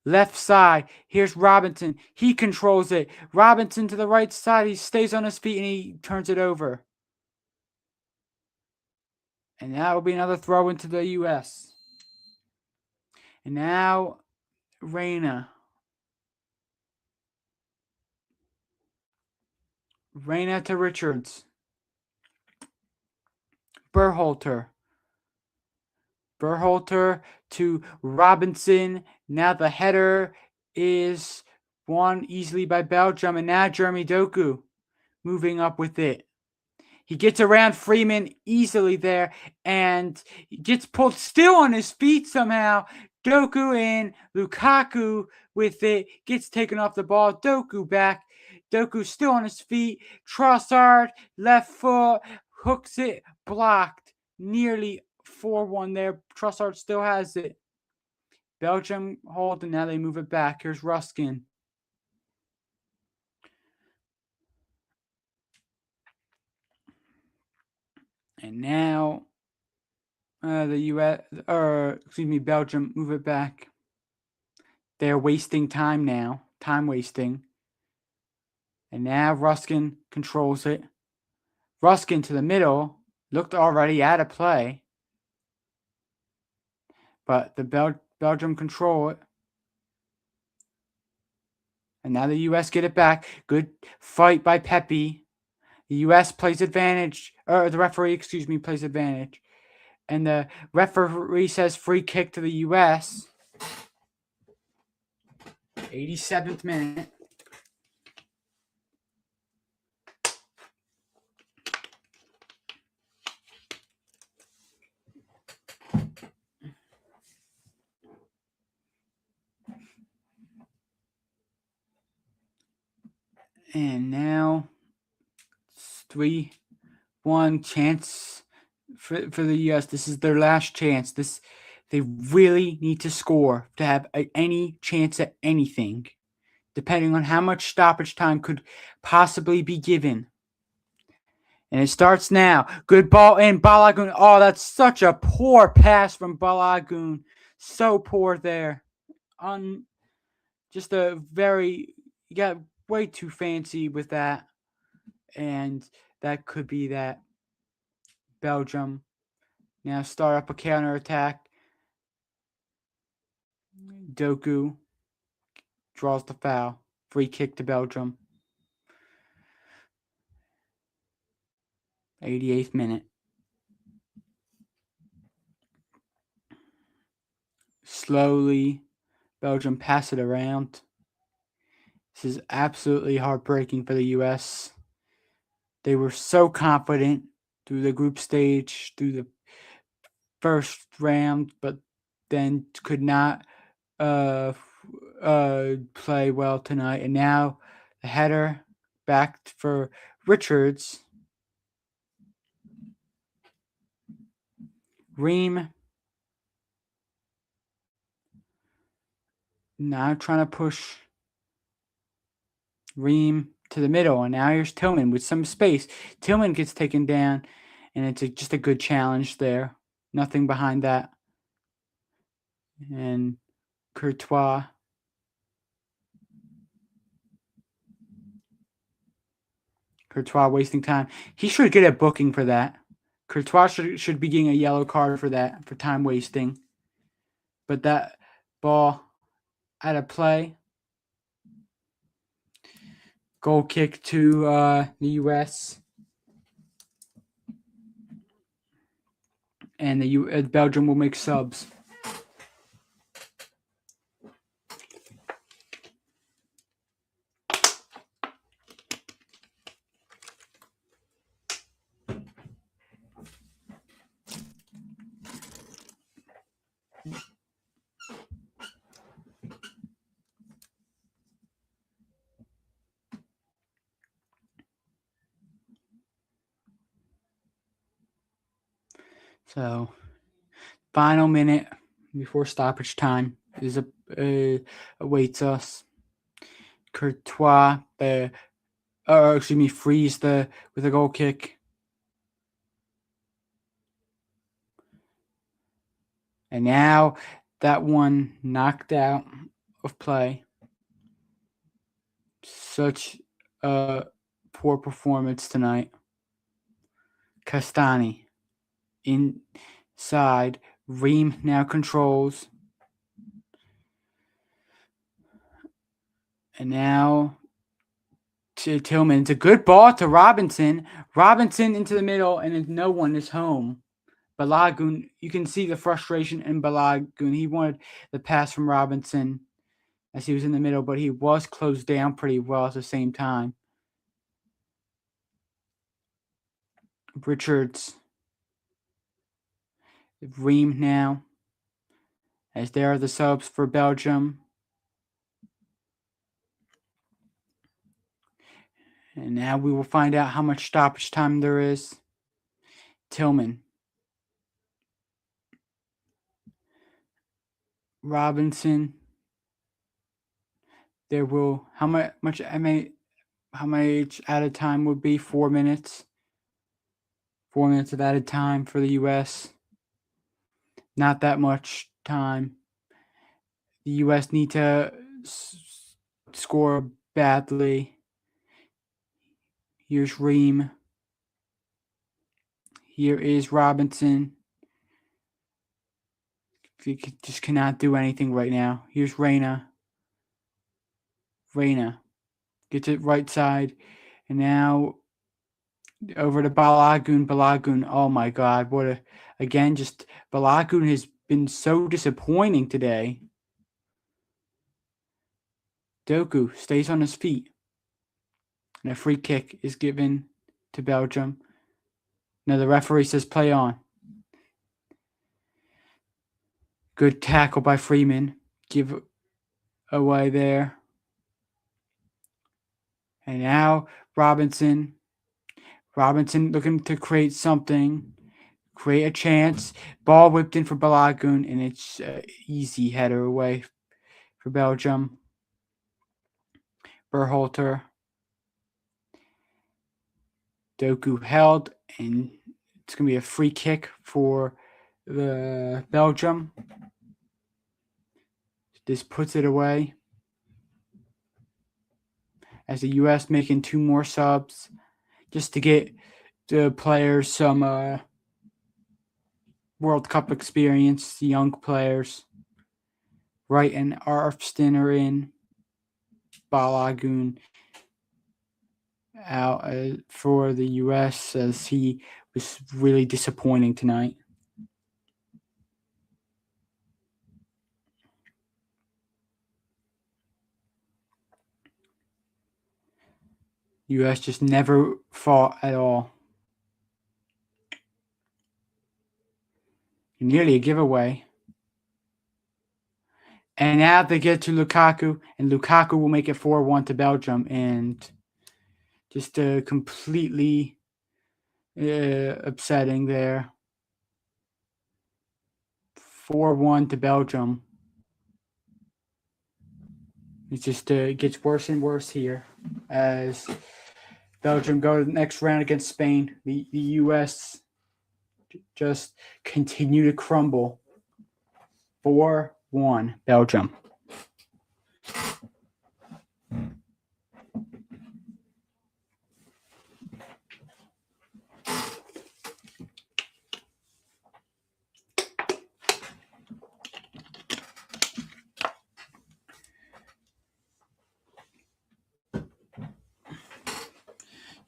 left side. Here's Robinson. He controls it. Robinson to the right side. He stays on his feet and he turns it over. And that will be another throw into the U.S. And now Reina. Reina to Richards. Berhalter. Berhalter to Robinson. Now the header is won easily by Belgium. And now Jeremy Doku moving up with it. He gets around Freeman easily there and he gets pulled still on his feet somehow. Doku in. Lukaku with it. Gets taken off the ball. Doku back. Doku still on his feet. Trossard, left foot. Hooks it. Blocked. Nearly 4-1 there. Trossard still has it. Belgium hold and now they move it back. Here's Ruskin. And now Belgium move it back. They're wasting time now. Time wasting. And now Ruskin controls it. Ruskin to the middle. Looked already out of play. But the Belgium control it. And now the U.S. get it back. Good fight by Pepe. The U.S. plays advantage. Or the referee, plays advantage. And the referee says free kick to the U.S. 87th minute. And now it's 3-1 chance for the U.S. This is their last chance. They really need to score to have any chance at anything, depending on how much stoppage time could possibly be given. And it starts now. Good ball in. Balagoon. Oh, that's such a poor pass from Balagoon. So poor there. Just a very... You got way too fancy with that. And that could be that. Belgium now start up a counterattack. Doku draws the foul. Free kick to Belgium. 88th minute. Slowly, Belgium pass it around. This is absolutely heartbreaking for the U.S. They were so confident through the group stage, through the first round, but then could not play well tonight. And now the header back for Richards. Ream now trying to push Ream to the middle, and now here's Tillman with some space. Tillman gets taken down, and it's just a good challenge there. Nothing behind that. And Courtois Courtois wasting time. He should get a booking for that. Courtois should be getting a yellow card for that, for time wasting. But that ball out of play. Goal kick to the U.S. And Belgium will make subs. So, final minute before stoppage time is awaits us. Courtois, freeze with a goal kick. And now that one knocked out of play. Such a poor performance tonight. Castani inside. Ream now controls. And now to Tillman. It's a good ball to Robinson. Robinson into the middle, and no one is home. Balogun, you can see the frustration in Balogun. He wanted the pass from Robinson as he was in the middle, but he was closed down pretty well at the same time. Richards. Ream now. As there are the subs for Belgium. And now we will find out how much stoppage time there is. Tillman. Robinson. There will how much added time would be? 4 minutes. 4 minutes of added time for the U.S. Not that much time. The U.S. need to score badly. Here's Ream. Here is Robinson. He just cannot do anything right now. Here's Reyna. Reyna gets it right side. And now over to Balogun. Balogun, oh my God. Just Balogun has been so disappointing today. Doku stays on his feet. And a free kick is given to Belgium. Now the referee says play on. Good tackle by Freeman. Give away there. And now Robinson. Robinson looking to create something. Create a chance. Ball whipped in for Balogun, and it's an easy header away for Belgium. Berhalter. Doku held, and it's going to be a free kick for the Belgium. This puts it away. As the U.S. making 2 more subs just to get the players some World Cup experience, the young players. Wright and Arfston are in. Balogun out for the U.S. as he was really disappointing tonight. U.S. just never fought at all. Nearly a giveaway. And now they get to Lukaku, and Lukaku will make it 4-1 to Belgium, and just completely upsetting there. 4-1 to Belgium. It just gets worse and worse here as Belgium go to the next round against Spain. The U.S. just continue to crumble. 4-1 Belgium.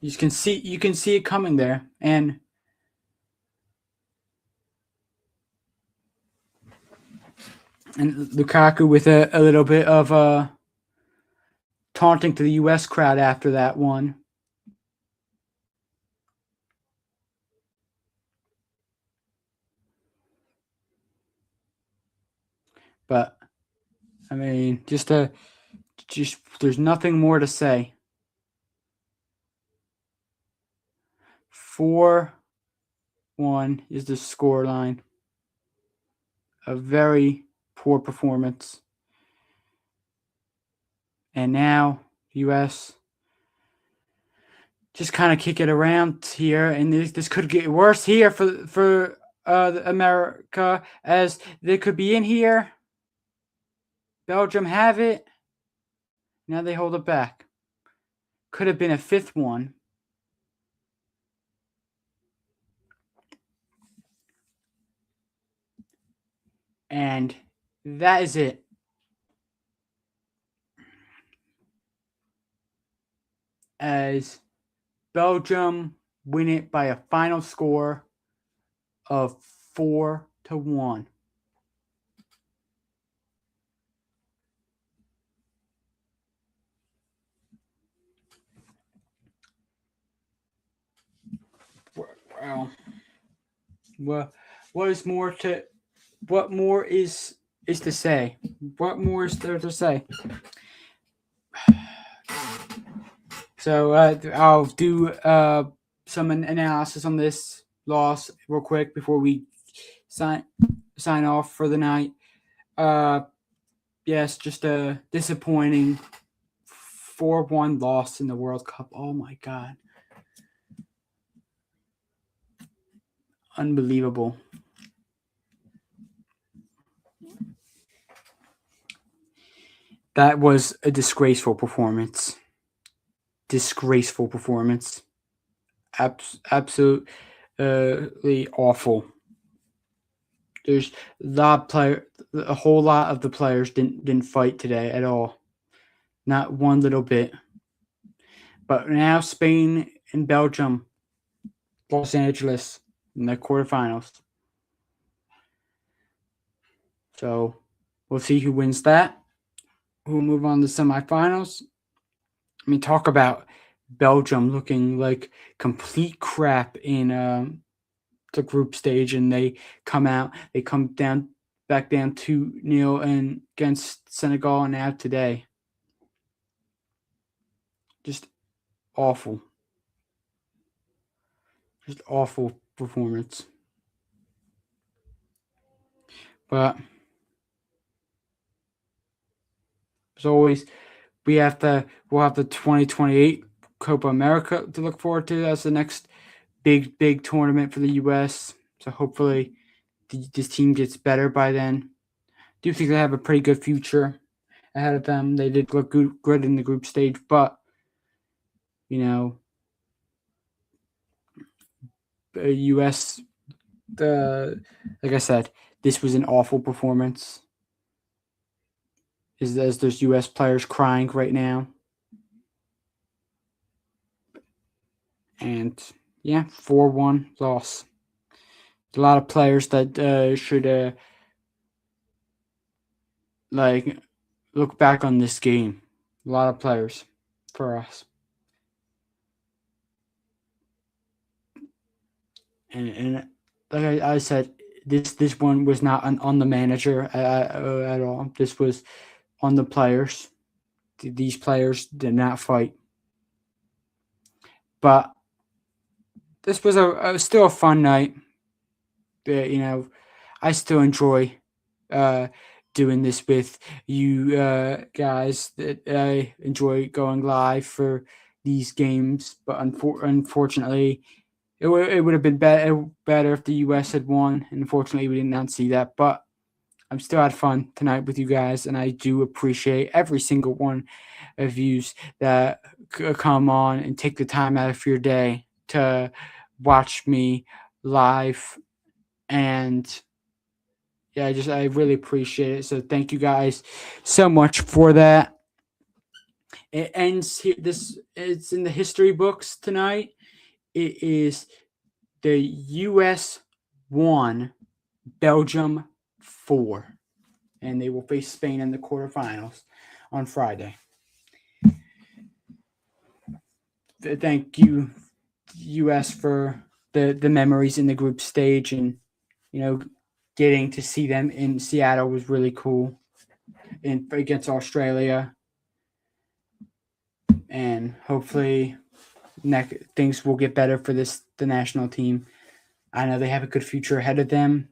you can see it coming there, and Lukaku with a little bit of taunting to the U.S. crowd after that one. But I mean, just there's nothing more to say. 4-1 is the score line. A very poor performance. And now U.S. just kind of kick it around here, and this could get worse here for America, as they could be in here. Belgium have it. Now they hold it back. Could have been a 5th one. And that is it. As Belgium win it by a final score of 4-1. Wow. Well, what more is to say? What more is there to say? So I'll do some analysis on this loss real quick before we sign off for the night. Yes, just a disappointing 4-1 loss in the World Cup. Oh my God. Unbelievable. That was a disgraceful performance. Disgraceful performance. Absolutely awful. There's a whole lot of the players didn't fight today at all. Not one little bit. But now Spain and Belgium, Los Angeles in the quarterfinals. So we'll see who wins that. We'll move on to semifinals. I mean, talk about Belgium looking like complete crap in the group stage, and they come back down 2-0 and against Senegal, and now today. Just awful. Just awful performance. But as always, we'll have the 2028 Copa America to look forward to. That's the next big tournament for the U.S. So hopefully this team gets better by then. Do think they have a pretty good future ahead of them. They did look good in the group stage, but U.S. Like I said, this was an awful performance. As there's U.S. players crying right now, and 4-1 loss. A lot of players that should look back on this game. A lot of players for us. And like I said, this one was not on the manager at all. This was on the players. These players did not fight. But this was still a fun night. I still enjoy doing this with you guys. That I enjoy going live for these games, but unfortunately, it would have been better if the U.S. had won. Unfortunately, we did not see that, but I'm still had fun tonight with you guys, and I do appreciate every single one of you that come on and take the time out of your day to watch me live. And I really appreciate it. So thank you guys so much for that. It ends here. It's in the history books tonight. It is the U.S. 1, Belgium 4, and they will face Spain in the quarterfinals on Friday. Thank you, U.S., for the memories in the group stage, and getting to see them in Seattle was really cool, and against Australia, and hopefully things will get better for the national team. I know they have a good future ahead of them,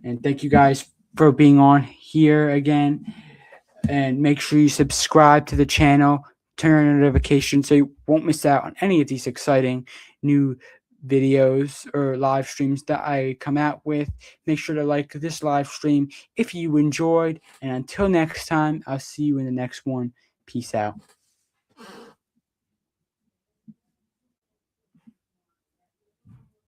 and thank you guys for being on here again. And make sure you subscribe to the channel, turn on notifications so you won't miss out on any of these exciting new videos or live streams that I come out with. Make sure to like this live stream if you enjoyed. And until next time, I'll see you in the next one. Peace out.